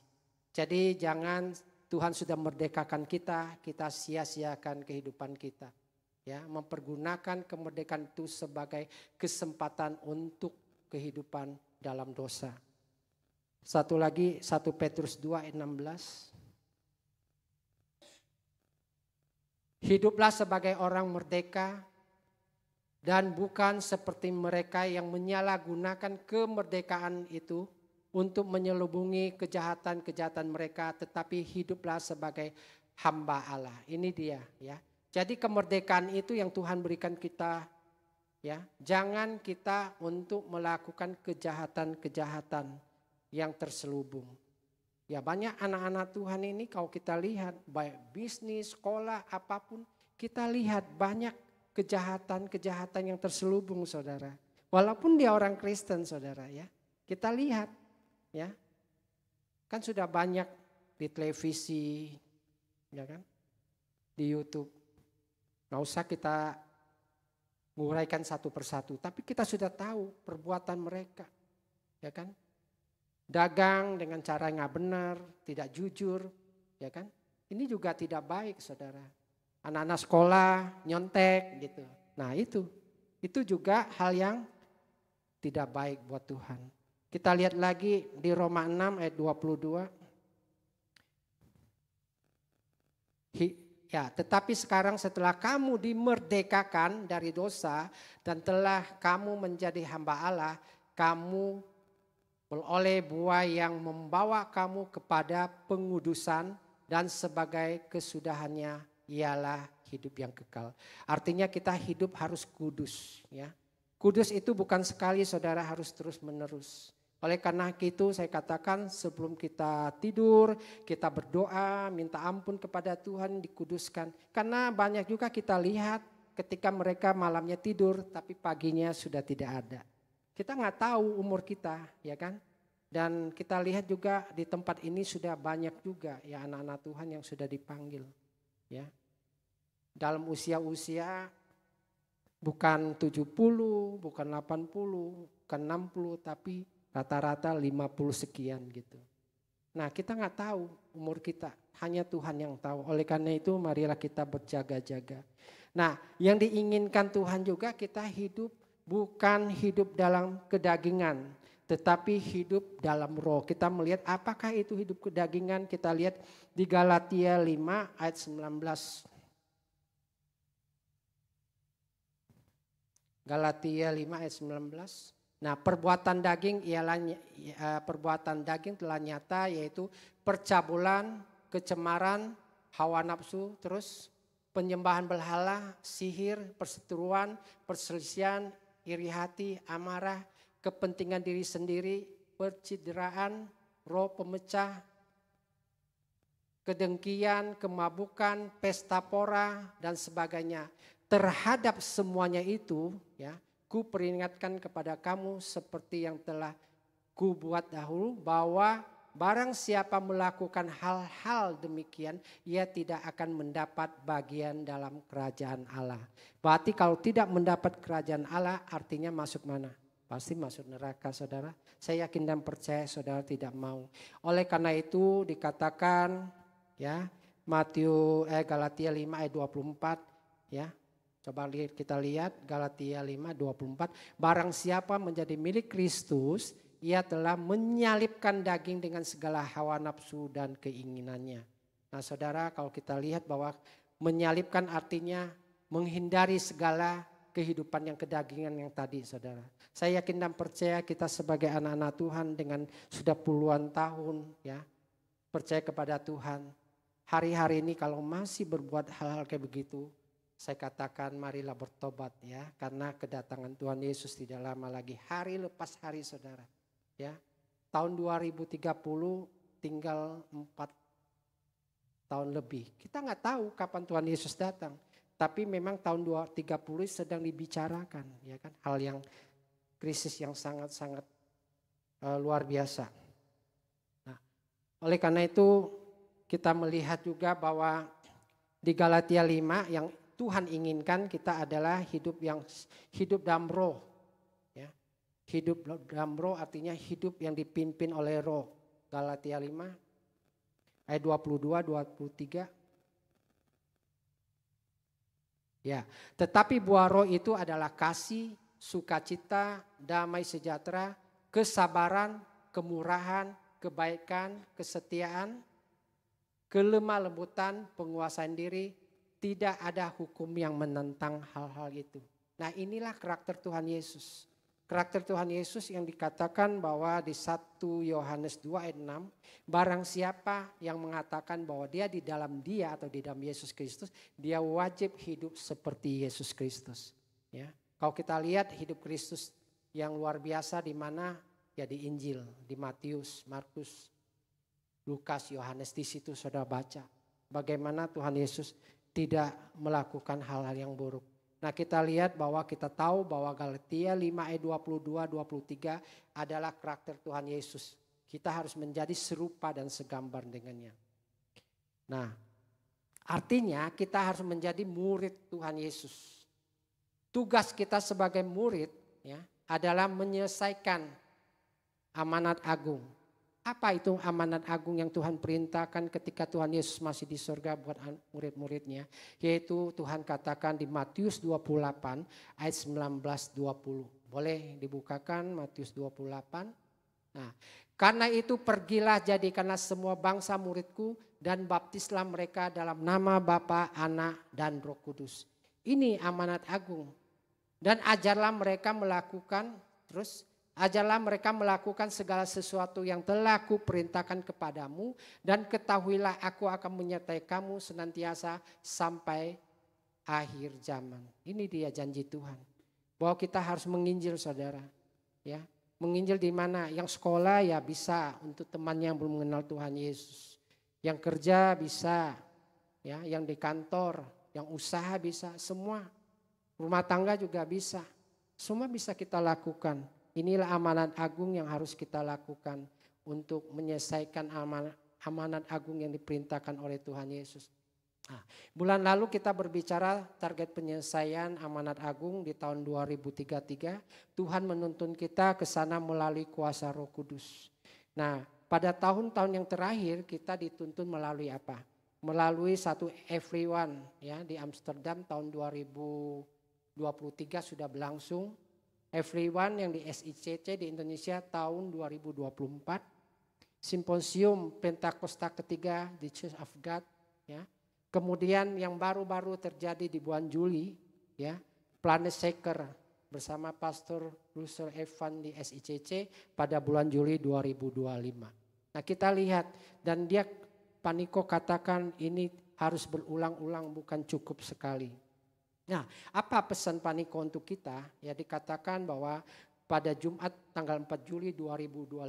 Jadi jangan Tuhan sudah merdekakan kita sia-siakan kehidupan kita. Ya, mempergunakan kemerdekaan itu sebagai kesempatan untuk kehidupan dalam dosa. Satu lagi 1 Petrus 2 ayat 16. Hiduplah sebagai orang merdeka dan bukan seperti mereka yang menyalahgunakan kemerdekaan itu untuk menyelubungi kejahatan-kejahatan mereka, tetapi hiduplah sebagai hamba Allah. Ini dia ya. Jadi kemerdekaan itu yang Tuhan berikan kita ya. Jangan kita untuk melakukan kejahatan-kejahatan yang terselubung. Ya, banyak anak-anak Tuhan ini kalau kita lihat baik bisnis, sekolah, apapun, kita lihat banyak kejahatan-kejahatan yang terselubung, Saudara. Walaupun dia orang Kristen, Saudara ya. Kita lihat ya. Kan sudah banyak di televisi ya kan? Di YouTube. Nggak usah kita nguraikan satu persatu, tapi kita sudah tahu perbuatan mereka, ya kan? Dagang dengan cara nggak benar, tidak jujur, ya kan? Ini juga tidak baik, saudara. Anak-anak sekolah nyontek gitu. Nah itu juga hal yang tidak baik buat Tuhan. Kita lihat lagi di Roma 6 ayat 22. Ya, tetapi sekarang setelah kamu dimerdekakan dari dosa dan telah kamu menjadi hamba Allah, kamu beroleh buah yang membawa kamu kepada pengudusan dan sebagai kesudahannya ialah hidup yang kekal. Artinya kita hidup harus kudus ya. Kudus itu bukan sekali, saudara, harus terus menerus. Oleh karena itu saya katakan sebelum kita tidur, kita berdoa, minta ampun kepada Tuhan, dikuduskan. Karena banyak juga kita lihat ketika mereka malamnya tidur tapi paginya sudah tidak ada. Kita nggak tahu umur kita, ya kan? Dan kita lihat juga di tempat ini sudah banyak juga ya anak-anak Tuhan yang sudah dipanggil. Ya. Dalam usia-usia bukan 70, bukan 80, bukan 60, tapi rata-rata 50 sekian gitu. Nah kita nggak tahu umur kita, hanya Tuhan yang tahu. Oleh karena itu marilah kita berjaga-jaga. Nah, yang diinginkan Tuhan juga kita hidup bukan hidup dalam kedagingan, tetapi hidup dalam roh. Kita melihat apakah itu hidup kedagingan, kita lihat di Galatia 5 ayat 19. Galatia 5 ayat 19. Nah, perbuatan daging telah nyata, yaitu percabulan, kecemaran, hawa nafsu, terus penyembahan berhala, sihir, perseteruan, perselisihan, iri hati, amarah, kepentingan diri sendiri, percideraan, roh pemecah, kedengkian, kemabukan, pesta pora, dan sebagainya. Terhadap semuanya itu, ya, ku peringatkan kepada kamu seperti yang telah ku buat dahulu, bahwa barang siapa melakukan hal-hal demikian, ia tidak akan mendapat bagian dalam kerajaan Allah. Berarti kalau tidak mendapat kerajaan Allah, artinya masuk mana? Pasti masuk neraka, saudara. Saya yakin dan percaya saudara tidak mau. Oleh karena itu dikatakan, ya, Galatia 5 ayat 24, ya. Coba kita lihat Galatia 5:24. Barang siapa menjadi milik Kristus, ia telah menyalibkan daging dengan segala hawa nafsu dan keinginannya. Nah, saudara, kalau kita lihat bahwa menyalibkan artinya menghindari segala kehidupan yang kedagingan yang tadi, saudara. Saya yakin dan percaya kita sebagai anak-anak Tuhan dengan sudah puluhan tahun, ya, percaya kepada Tuhan. Hari-hari ini kalau masih berbuat hal-hal kayak begitu, saya katakan marilah bertobat, ya, karena kedatangan Tuhan Yesus tidak lama lagi, hari lepas hari, saudara. Ya, tahun 2030 tinggal 4 tahun lebih. Kita nggak tahu kapan Tuhan Yesus datang, tapi memang tahun 2030 sedang dibicarakan, ya kan, hal yang krisis yang sangat-sangat luar biasa. Nah, oleh karena itu kita melihat juga bahwa di Galatia 5 yang Tuhan inginkan kita adalah hidup dalam roh. Ya. Hidup dalam roh artinya hidup yang dipimpin oleh roh. Galatia 5 ayat 22-23. Ya, tetapi buah roh itu adalah kasih, sukacita, damai sejahtera, kesabaran, kemurahan, kebaikan, kesetiaan, kelemah lembutan, penguasaan diri. Tidak ada hukum yang menentang hal-hal itu. Nah, inilah karakter Tuhan Yesus. Karakter Tuhan Yesus yang dikatakan bahwa di 1 Yohanes 2 ayat 6. Barang siapa yang mengatakan bahwa dia di dalam dia atau di dalam Yesus Kristus, dia wajib hidup seperti Yesus Kristus. Ya. Kalau kita lihat hidup Kristus yang luar biasa di mana? Ya di Injil, di Matius, Markus, Lukas, Yohanes, di situ saudara baca. Bagaimana Tuhan Yesus tidak melakukan hal-hal yang buruk. Nah, kita lihat bahwa kita tahu bahwa Galatia 5 ayat 22-23 adalah karakter Tuhan Yesus. Kita harus menjadi serupa dan segambar dengannya. Nah, artinya kita harus menjadi murid Tuhan Yesus. Tugas kita sebagai murid, ya, adalah menyelesaikan amanat agung. Apa itu amanat agung yang Tuhan perintahkan ketika Tuhan Yesus masih di surga buat murid-muridnya? Yaitu Tuhan katakan di Matius 28 ayat 19-20. Boleh dibukakan Matius 28. Nah, karena itu pergilah jadikanlah semua bangsa muridku dan baptislah mereka dalam nama Bapa, Anak, dan Roh Kudus. Ini amanat agung. Dan ajarlah mereka melakukan segala sesuatu yang telah kuperintahkan kepadamu, dan ketahuilah aku akan menyertai kamu senantiasa sampai akhir zaman. Ini dia janji Tuhan. Bahwa kita harus menginjil, saudara. Ya, menginjil di mana? Yang sekolah ya bisa untuk teman yang belum mengenal Tuhan Yesus. Yang kerja bisa, ya, yang di kantor, yang usaha bisa, semua. Rumah tangga juga bisa. Semua bisa kita lakukan. Inilah amanat agung yang harus kita lakukan untuk menyelesaikan amanat agung yang diperintahkan oleh Tuhan Yesus. Nah, bulan lalu kita berbicara target penyelesaian amanat agung di tahun 2033. Tuhan menuntun kita ke sana melalui kuasa Roh Kudus. Nah, pada tahun-tahun yang terakhir kita dituntun melalui apa? melalui satu Everyone ya di Amsterdam tahun 2023 sudah berlangsung. Everyone yang di SICC di Indonesia tahun 2024. Simposium Pentakosta ketiga di Church of God ya. Kemudian yang baru-baru terjadi di bulan Juli ya, Planet Shaker bersama Pastor Russell Evan di SICC pada bulan Juli 2025. Nah kita lihat dan dia Pak Niko katakan ini harus berulang-ulang bukan cukup sekali. Nah apa pesan Pak Niko untuk kita? Ya dikatakan bahwa pada Jumat tanggal 4 Juli 2025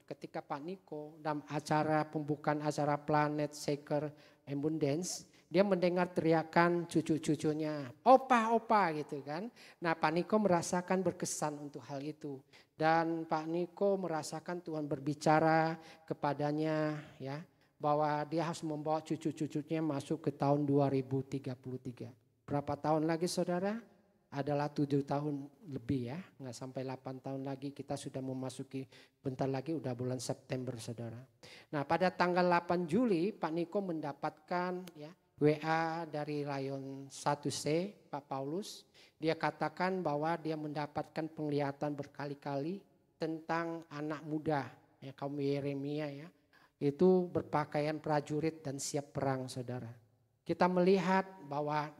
ketika Pak Niko dalam acara pembukaan acara Planet Shaker Abundance, dia mendengar teriakan cucu-cucunya, opa, opa gitu kan. Nah Pak Niko merasakan berkesan untuk hal itu. Dan Pak Niko merasakan Tuhan berbicara kepadanya ya, bahwa dia harus membawa cucu-cucunya masuk ke tahun 2033. Berapa tahun lagi saudara? Adalah 7 tahun lebih ya, nggak sampai 8 tahun lagi kita sudah memasuki, bentar lagi udah bulan September saudara. Nah pada tanggal 8 Juli Pak Niko mendapatkan ya WA dari Lion 1C Pak Paulus. Dia katakan bahwa dia mendapatkan penglihatan berkali-kali tentang anak muda ya, kaum Yeremia ya. Itu berpakaian prajurit dan siap perang saudara. Kita melihat bahwa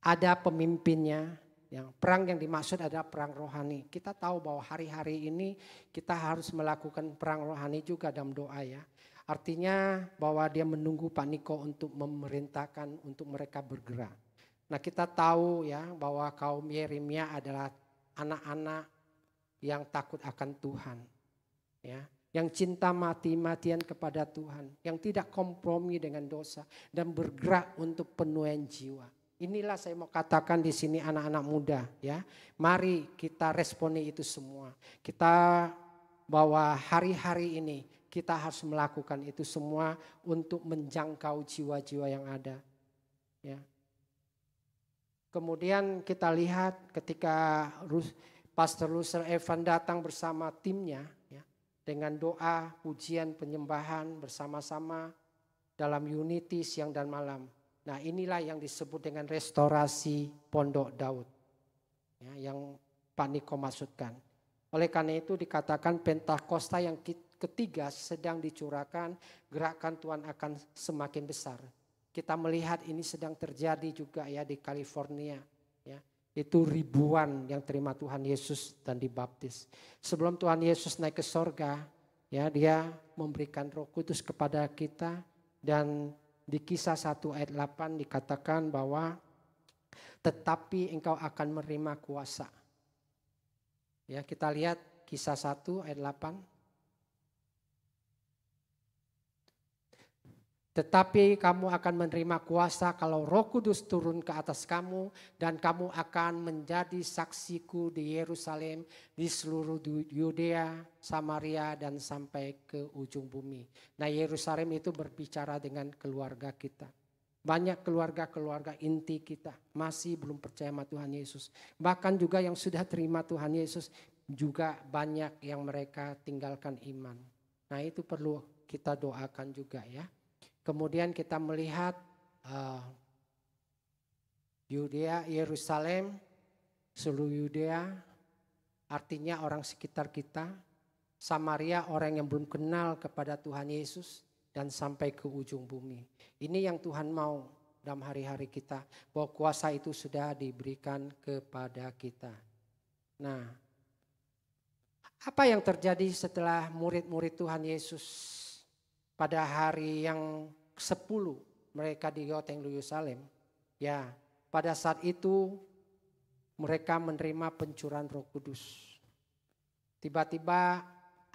ada pemimpinnya, yang perang yang dimaksud adalah perang rohani. Kita tahu bahwa hari-hari ini kita harus melakukan perang rohani juga dalam doa ya. Artinya bahwa dia menunggu Pak Niko untuk memerintahkan untuk mereka bergerak. Nah kita tahu ya bahwa kaum Yeremia adalah anak-anak yang takut akan Tuhan. Ya, yang cinta mati-matian kepada Tuhan. Yang tidak kompromi dengan dosa dan bergerak untuk penuaian jiwa. Inilah saya mau katakan di sini anak-anak muda ya. Mari kita responi itu semua. Kita bahwa hari-hari ini kita harus melakukan itu semua untuk menjangkau jiwa-jiwa yang ada. Ya. Kemudian kita lihat ketika Pastor Russell Evan datang bersama timnya ya, dengan doa, pujian, penyembahan bersama-sama dalam unity siang dan malam. Nah inilah yang disebut dengan restorasi Pondok Daud ya, yang Pak Niko maksudkan. Oleh karena itu dikatakan Pentakosta yang ketiga sedang dicurahkan, gerakan Tuhan akan semakin besar. Kita melihat ini sedang terjadi juga ya di California. Ya. Itu ribuan yang terima Tuhan Yesus dan dibaptis. Sebelum Tuhan Yesus naik ke sorga, ya, dia memberikan Roh Kudus kepada kita dan di Kisah 1 ayat 8 dikatakan bahwa tetapi engkau akan menerima kuasa. Ya, kita lihat Kisah 1 ayat 8. Tetapi kamu akan menerima kuasa kalau Roh Kudus turun ke atas kamu dan kamu akan menjadi saksiku di Yerusalem, di seluruh Yudea, Samaria dan sampai ke ujung bumi. Nah, Yerusalem itu berbicara dengan keluarga kita. Banyak keluarga-keluarga inti kita masih belum percaya sama Tuhan Yesus. Bahkan juga yang sudah terima Tuhan Yesus juga banyak yang mereka tinggalkan iman. Nah, itu perlu kita doakan juga ya. Kemudian kita melihat Yudea, Yerusalem, seluruh Yudea, artinya orang sekitar kita. Samaria orang yang belum kenal kepada Tuhan Yesus dan sampai ke ujung bumi. Ini yang Tuhan mau dalam hari-hari kita, bahwa kuasa itu sudah diberikan kepada kita. Nah, apa yang terjadi setelah murid-murid Tuhan Yesus pada hari yang 10 mereka di Goteng Yerusalem, ya pada saat itu mereka menerima pencurahan Roh Kudus. Tiba-tiba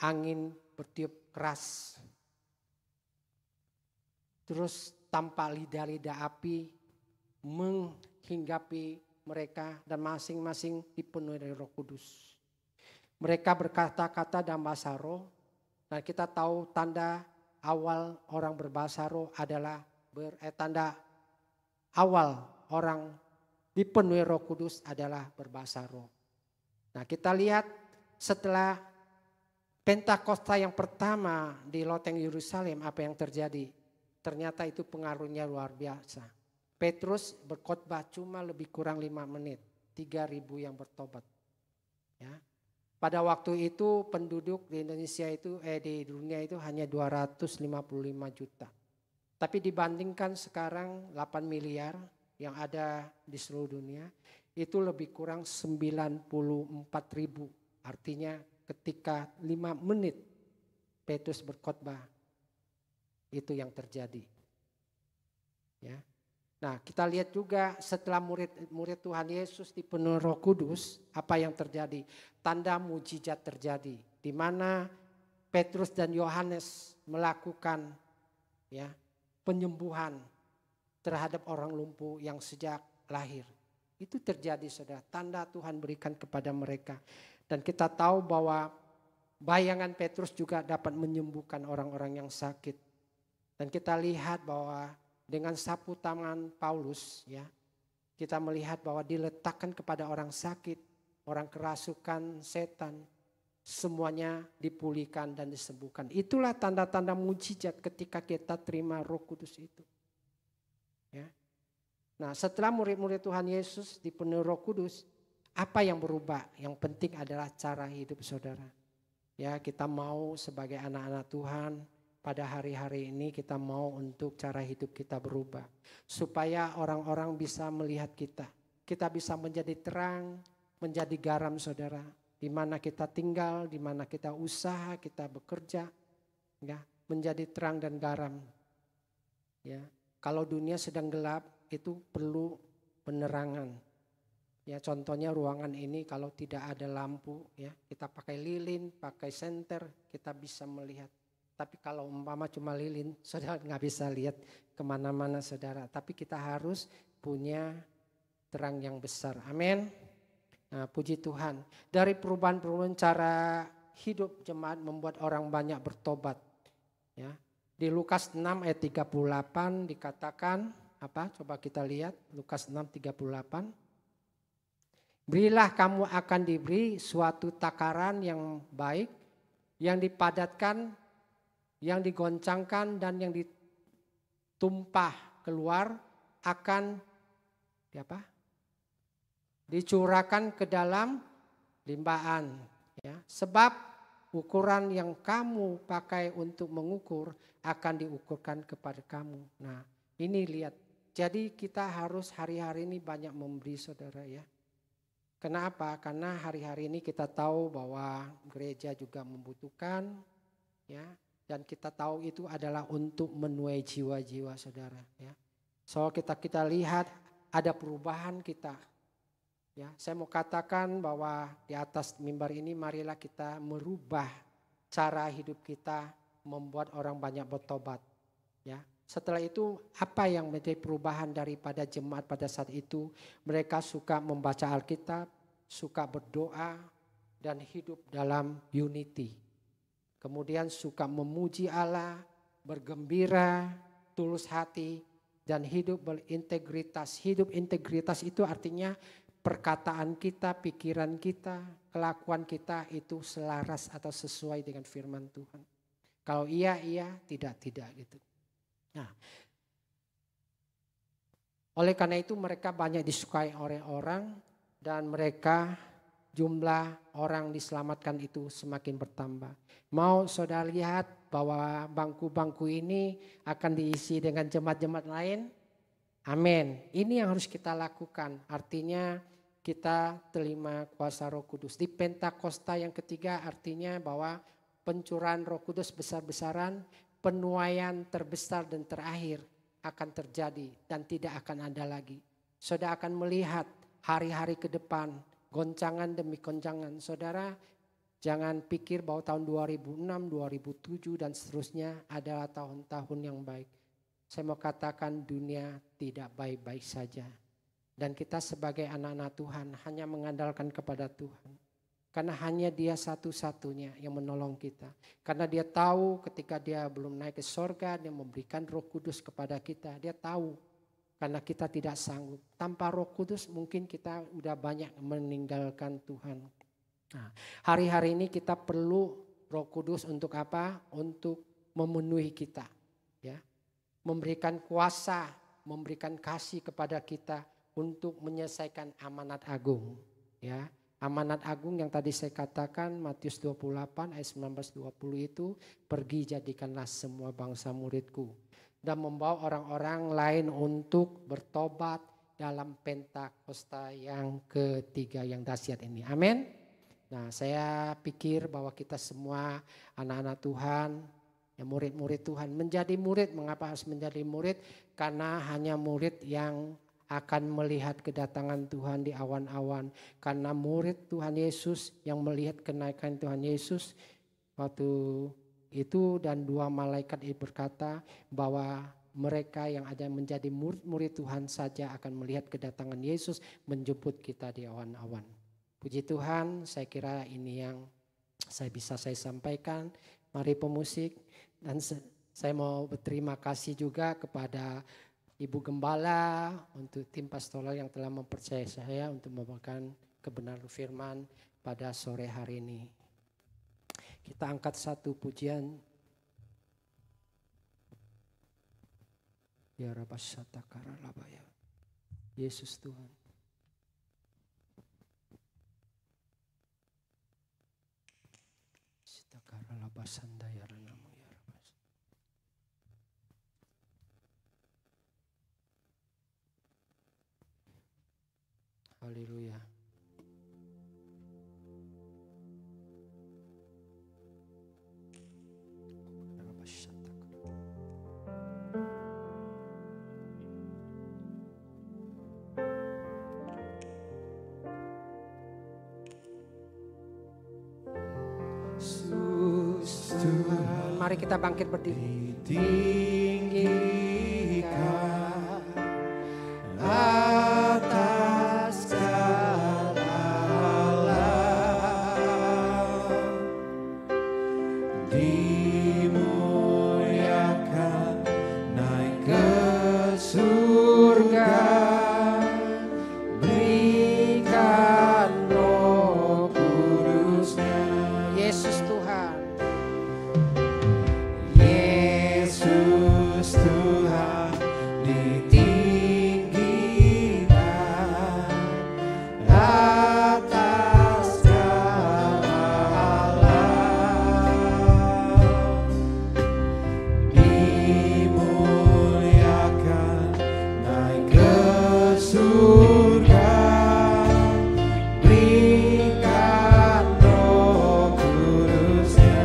angin bertiup keras, terus tampak lidah-lidah api menghinggapi mereka dan masing-masing dipenuhi dari Roh Kudus. Mereka berkata-kata dalam bahasa roh. Nah kita tahu tanda awal orang berbahasa roh adalah tanda awal orang dipenuhi Roh Kudus adalah berbahasa roh. Nah kita lihat setelah Pentakosta yang pertama di loteng Yerusalem apa yang terjadi. ternyata itu pengaruhnya luar biasa. Petrus berkhotbah cuma lebih kurang 5 menit, 3.000 yang bertobat. Ya. Pada waktu itu penduduk di Indonesia itu di dunia itu hanya 255 juta. Tapi dibandingkan sekarang 8 miliar yang ada di seluruh dunia, itu lebih kurang 94.000. Artinya ketika 5 menit Petrus berkhotbah, itu yang terjadi. Ya. Nah, kita lihat juga setelah murid Tuhan Yesus dipenuhi Roh Kudus, apa yang terjadi? Tanda mujizat terjadi, di mana Petrus dan Yohanes melakukan ya penyembuhan terhadap orang lumpuh yang sejak lahir. Itu terjadi, saudara. Tanda Tuhan berikan kepada mereka. Dan kita tahu bahwa bayangan Petrus juga dapat menyembuhkan orang-orang yang sakit. Dan kita lihat bahwa dengan sapu tangan Paulus, ya, kita melihat bahwa diletakkan kepada orang sakit, orang kerasukan setan, semuanya dipulihkan dan disembuhkan. Itulah tanda-tanda mujizat ketika kita terima Roh Kudus itu. Ya. Nah, setelah murid-murid Tuhan Yesus dipenuhi Roh Kudus, apa yang berubah? Yang penting adalah cara hidup saudara. Ya, kita mau sebagai anak-anak Tuhan, pada hari-hari ini kita mau untuk cara hidup kita berubah. Supaya orang-orang bisa melihat kita. Kita bisa menjadi terang, menjadi garam saudara. Di mana kita tinggal, di mana kita usaha, kita bekerja. Ya, menjadi terang dan garam. Ya, kalau dunia sedang gelap, itu perlu penerangan. Ya, contohnya ruangan ini kalau tidak ada lampu, ya kita pakai lilin, pakai senter, kita bisa melihat. Tapi kalau umpama cuma lilin, saudara nggak bisa lihat kemana-mana saudara. Tapi kita harus punya terang yang besar. Amin. Nah, puji Tuhan. Dari perubahan-perubahan cara hidup jemaat membuat orang banyak bertobat. Ya. Di Lukas 6 ayat 38 dikatakan apa? Coba kita lihat Lukas 6:38. Berilah kamu akan diberi suatu takaran yang baik, yang dipadatkan, yang digoncangkan dan yang ditumpah keluar akan dicurahkan ke dalam limpahan. Ya. Sebab ukuran yang kamu pakai untuk mengukur akan diukurkan kepada kamu. Nah, ini lihat. Jadi kita harus hari-hari ini banyak memberi saudara ya. Kenapa? Karena hari-hari ini kita tahu bahwa gereja juga membutuhkan ya. Dan kita tahu itu adalah untuk menuai jiwa-jiwa saudara. Ya. So kita lihat ada perubahan kita. Ya, saya mau katakan bahwa di atas mimbar ini marilah kita merubah cara hidup kita membuat orang banyak bertobat. Ya. Setelah itu apa yang menjadi perubahan daripada jemaat pada saat itu? Mereka suka membaca Alkitab, suka berdoa dan hidup dalam unity. Kemudian suka memuji Allah, bergembira, tulus hati, dan hidup berintegritas. Hidup integritas itu artinya perkataan kita, pikiran kita, kelakuan kita itu selaras atau sesuai dengan firman Tuhan. Kalau iya, tidak gitu. Nah, oleh karena itu mereka banyak disukai oleh orang dan mereka jumlah orang diselamatkan itu semakin bertambah. Mau saudara lihat bahwa bangku-bangku ini akan diisi dengan jemaat-jemaat lain? Amin. Ini yang harus kita lakukan. Artinya kita terima kuasa Roh Kudus. Di Pentakosta yang ketiga artinya bahwa pencurahan Roh Kudus besar-besaran, penuaian terbesar dan terakhir akan terjadi dan tidak akan ada lagi. Saudara akan melihat hari-hari ke depan goncangan demi goncangan. Saudara jangan pikir bahwa tahun 2006, 2007 dan seterusnya adalah tahun-tahun yang baik. Saya mau katakan dunia tidak baik-baik saja. Dan kita sebagai anak-anak Tuhan hanya mengandalkan kepada Tuhan. Karena hanya Dia satu-satunya yang menolong kita. Karena Dia tahu ketika Dia belum naik ke sorga, Dia memberikan Roh Kudus kepada kita. Dia tahu karena kita tidak sanggup. Tanpa Roh Kudus mungkin kita udah banyak meninggalkan Tuhan. Nah, hari-hari ini kita perlu Roh Kudus untuk apa? Untuk memenuhi kita. Ya. memberikan kuasa, memberikan kasih kepada kita untuk menyelesaikan amanat agung. Ya, amanat agung yang tadi saya katakan Matius 28 ayat 19-20 itu, pergi jadikanlah semua bangsa muridku dan membawa orang-orang lain untuk bertobat dalam Pentakosta yang ketiga yang dahsyat ini. Amin. Nah, saya pikir bahwa kita semua anak-anak Tuhan, ya murid-murid Tuhan, menjadi murid. Mengapa harus menjadi murid? Karena hanya murid yang akan melihat kedatangan Tuhan di awan-awan. Karena murid Tuhan Yesus yang melihat kenaikan Tuhan Yesus waktu itu, dan dua malaikat itu berkata bahwa mereka yang ada menjadi murid-murid Tuhan saja akan melihat kedatangan Yesus menjemput kita di awan-awan. Puji Tuhan, saya kira ini yang saya sampaikan. Mari pemusik, dan saya mau berterima kasih juga kepada Ibu Gembala untuk tim pastoral yang telah mempercayai saya untuk membawakan kebenaran firman pada sore hari ini. Kita angkat satu pujian. Ya Rabasata Karalabaya. Yesus Tuhan. Sita Karalabasanda ya Ranamu ya Rabas. Haleluya. Tuhan, mari kita bangkit berdiri. Ditinggikan atas segala alam, dimuliakan naik ke surga, berikan Roh Kudus-Nya. Yesus Tuhan. Yesus Tuhan ditinggikan atas segala alam, dimuliakan naik ke surga, berikan Roh Kudus-Nya.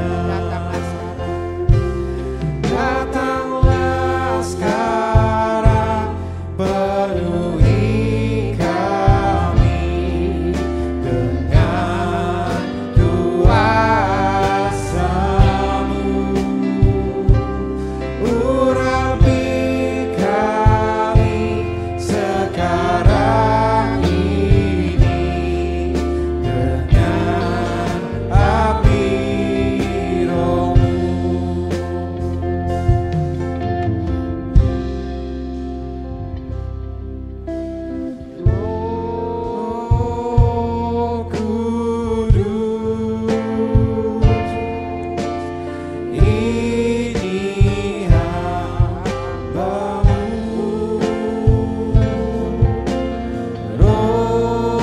Datanglah sekarang, penuhi kami dengan kuasa-Mu, urapi kami sekarang ini dengan api Roh-Mu. Roh Kudus, ini hamba-Mu. Roh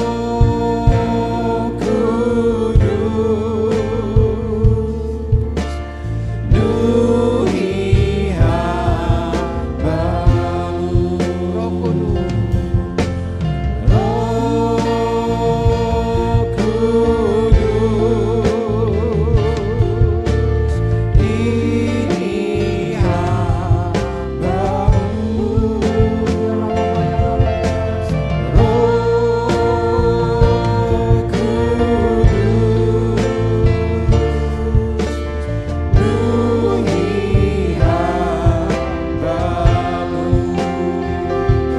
Kudus, penuhi hamba-Mu. Roh Kudus, Roh Kudus, ini hamba-Mu. Roh Kudus, penuhi hamba-Mu.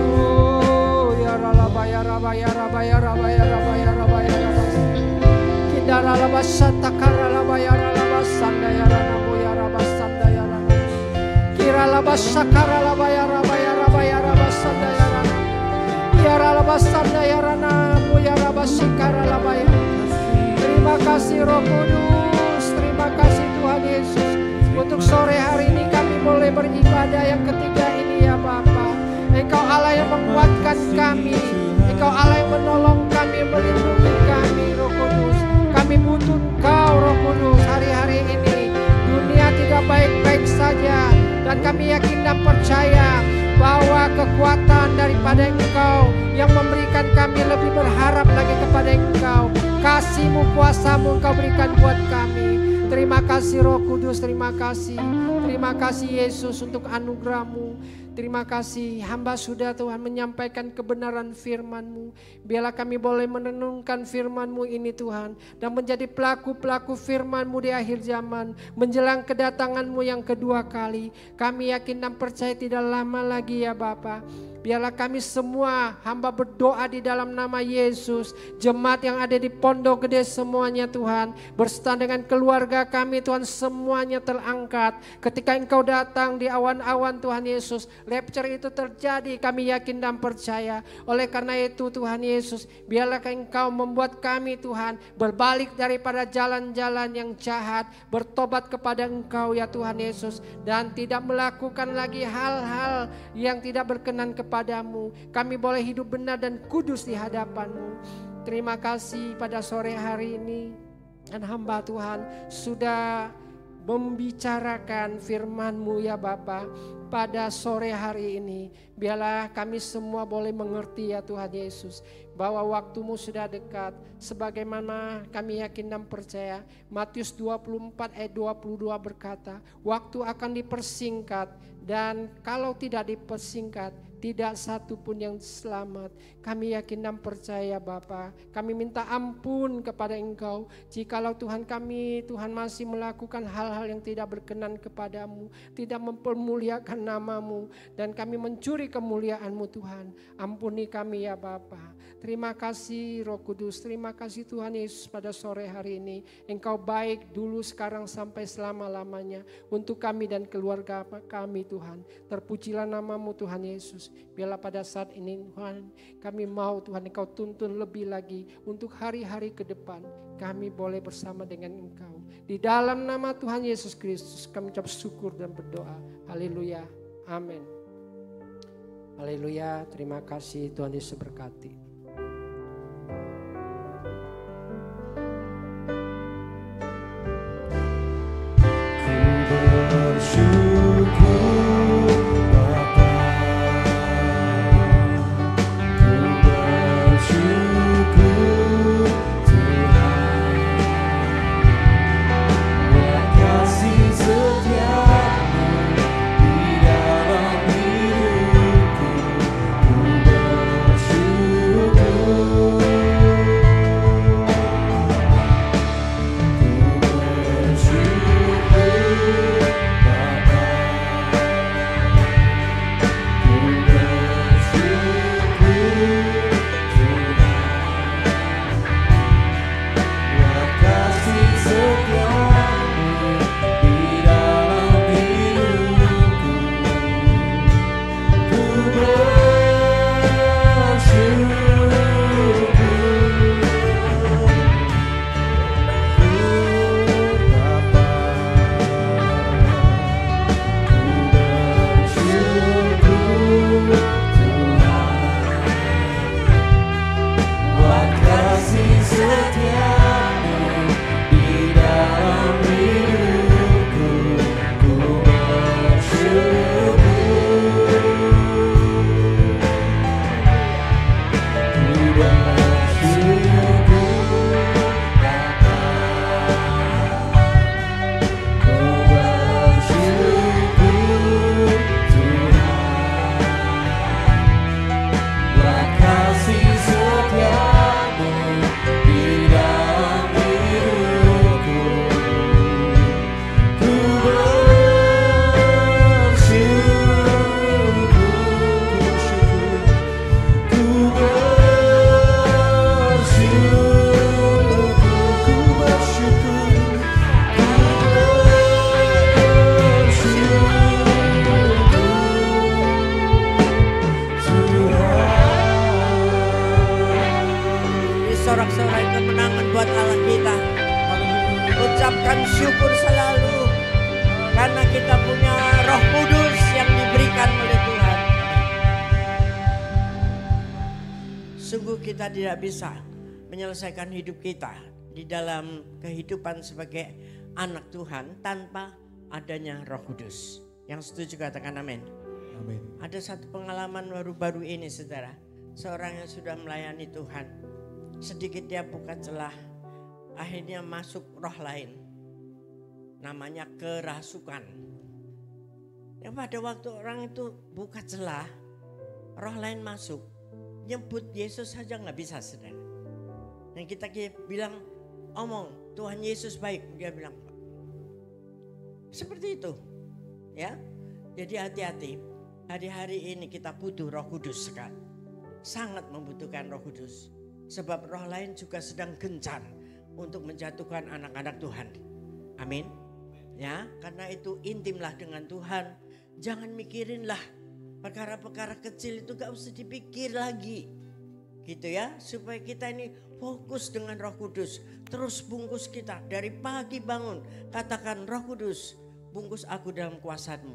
Oh ya Rabaya Rabaya Rabaya Rabaya Rabaya Rabaya Rabaya. Kindara Rabasata Karalabaya Rabasanda ya Ranamu ya Rabasanda ya Ranamu. Kira Rabasakara Rabaya Rabaya Rabaya Rabasanda ya Ranamu. Ya Rabasanda ya Ranamu ya Rabasikara Rabaya. Terima kasih Roh Kudus, terima kasih Tuhan Yesus. Untuk sore hari ini kami boleh beribadah yang ketiga Engkau Allah yang menguatkan kami, Engkau Allah yang menolong kami, melindungi kami, Roh Kudus. Kami butuh Engkau, Roh Kudus, hari-hari ini. Dunia tidak baik-baik saja, dan kami yakin dan percaya bahwa kekuatan daripada Engkau yang memberikan kami lebih berharap lagi kepada Engkau. Kasih-Mu, kuasa-Mu Engkau berikan buat kami. Terima kasih Roh Kudus, terima kasih. Terima kasih Yesus untuk anugerah-Mu. Terima kasih hamba sudah Tuhan menyampaikan kebenaran firman-Mu. Biarlah kami boleh merenungkan firman-Mu ini Tuhan, dan menjadi pelaku-pelaku firman-Mu di akhir zaman. Menjelang kedatangan-Mu yang kedua kali. Kami yakin dan percaya tidak lama lagi ya Bapa. Biarlah kami semua hamba berdoa di dalam nama Yesus. Jemaat yang ada di Pondok Gede semuanya Tuhan, berserta dengan keluarga kami Tuhan, semuanya terangkat. Ketika Engkau datang di awan-awan Tuhan Yesus, rapture itu terjadi, kami yakin dan percaya. Oleh karena itu Tuhan Yesus, biarlah Engkau membuat kami Tuhan berbalik daripada jalan-jalan yang jahat, bertobat kepada Engkau ya Tuhan Yesus, dan tidak melakukan lagi hal-hal yang tidak berkenan kepadamu. Kami boleh hidup benar dan kudus di hadapan-Mu. Terima kasih pada sore hari ini, dan hamba Tuhan sudah membicarakan firman-Mu ya Bapa pada sore hari ini. Biarlah kami semua boleh mengerti ya Tuhan Yesus, bahwa waktu-Mu sudah dekat. Sebagaimana kami yakin dan percaya, Matius 24 ayat 22 berkata, waktu akan dipersingkat, dan kalau tidak dipersingkat, tidak satu pun yang selamat. Kami yakin dan percaya Bapa. Kami minta ampun kepada Engkau jikalau Tuhan kami, Tuhan masih melakukan hal-hal yang tidak berkenan kepadamu, tidak mempermuliakan nama-Mu, dan kami mencuri kemuliaan-Mu Tuhan. Ampuni kami ya Bapa. Terima kasih Roh Kudus, terima kasih Tuhan Yesus pada sore hari ini. Engkau baik dulu, sekarang, sampai selama-lamanya untuk kami dan keluarga kami Tuhan. Terpujilah nama-Mu Tuhan Yesus. Biarlah pada saat ini Tuhan, kami mau Tuhan Engkau tuntun lebih lagi untuk hari-hari ke depan. Kami boleh bersama dengan Engkau. Di dalam nama Tuhan Yesus Kristus kami ucap syukur dan berdoa. Haleluya. Amin. Haleluya. Terima kasih, Tuhan Yesus berkati. Ku kita tidak bisa menyelesaikan hidup kita di dalam kehidupan sebagai anak Tuhan tanpa adanya Roh Kudus. Yang setuju katakan amin. Amin. Ada satu pengalaman baru-baru ini saudara. Seorang yang sudah melayani Tuhan. Sedikit dia buka celah. Akhirnya masuk roh lain. Namanya kerasukan. Ya pada waktu orang itu buka celah. Roh lain masuk. Nyebut Yesus saja gak bisa saudara. Dan kita bilang omong Tuhan Yesus baik. Dia bilang seperti itu. Ya. Jadi hati-hati. Hari-hari ini kita butuh Roh Kudus sekali. Sangat membutuhkan Roh Kudus. Sebab roh lain juga sedang gencar untuk menjatuhkan anak-anak Tuhan. Amin. Ya, karena itu intimlah dengan Tuhan. Jangan mikirinlah perkara-perkara kecil itu gak usah dipikir lagi. Gitu ya, supaya kita ini fokus dengan Roh Kudus. Terus bungkus kita dari pagi bangun. Katakan Roh Kudus, bungkus aku dalam kuasa-Mu.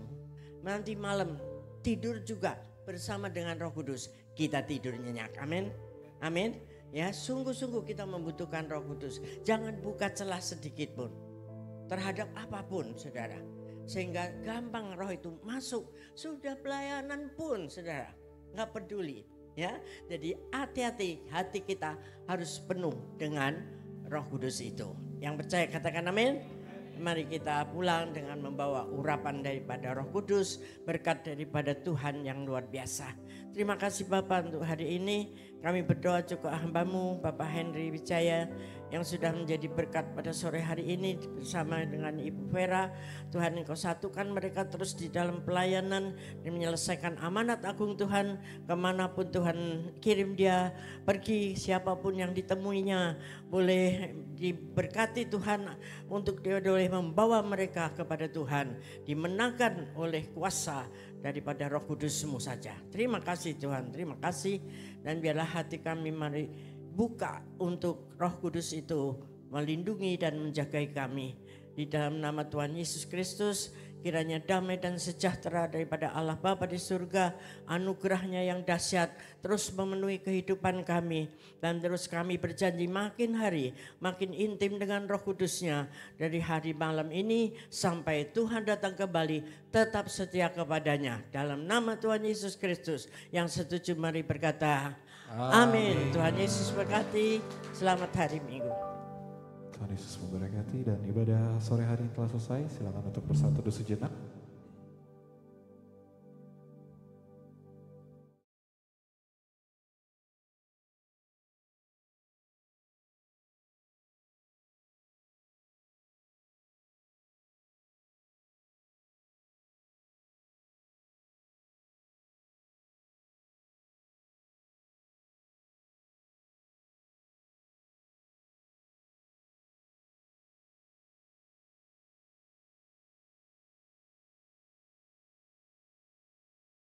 Nanti malam tidur juga bersama dengan Roh Kudus. Kita tidur nyenyak. Amin. Amin. Ya, sungguh-sungguh kita membutuhkan Roh Kudus. Jangan buka celah sedikit pun terhadap apapun, saudara. Sehingga gampang roh itu masuk. Sudah pelayanan pun, saudara, nggak peduli. Ya, jadi hati-hati, hati kita harus penuh dengan Roh Kudus itu. Yang percaya katakan amin. Mari kita pulang dengan membawa urapan daripada Roh Kudus, berkat daripada Tuhan yang luar biasa. Terima kasih Bapak untuk hari ini. Kami berdoa cukup hamba-Mu Bapak Henry Wijaya yang sudah menjadi berkat pada sore hari ini bersama dengan Ibu Vera. Tuhan Engkau satukan mereka terus di dalam pelayanan dan menyelesaikan amanat agung Tuhan. Kemanapun Tuhan kirim dia pergi, siapapun yang ditemuinya boleh diberkati Tuhan untuk dia boleh membawa mereka kepada Tuhan, dimenangkan oleh kuasa daripada Roh Kudus-Mu saja. Terima kasih Tuhan, terima kasih. Dan biarlah hati kami mari buka untuk Roh Kudus itu melindungi dan menjagai kami. Di dalam nama Tuhan Yesus Kristus, kiranya damai dan sejahtera daripada Allah Bapa di surga, anugerahnya yang dahsyat terus memenuhi kehidupan kami. Dan terus kami berjanji makin hari makin intim dengan Roh Kudusnya. Dari hari malam ini sampai Tuhan datang kembali, tetap setia kepadanya. Dalam nama Tuhan Yesus Kristus, yang setuju mari berkata amin. Tuhan Yesus berkati. Selamat hari Minggu. Tuhan Yesus memberkati dan ibadah sore hari telah selesai. Silakan untuk bersatu sejenak.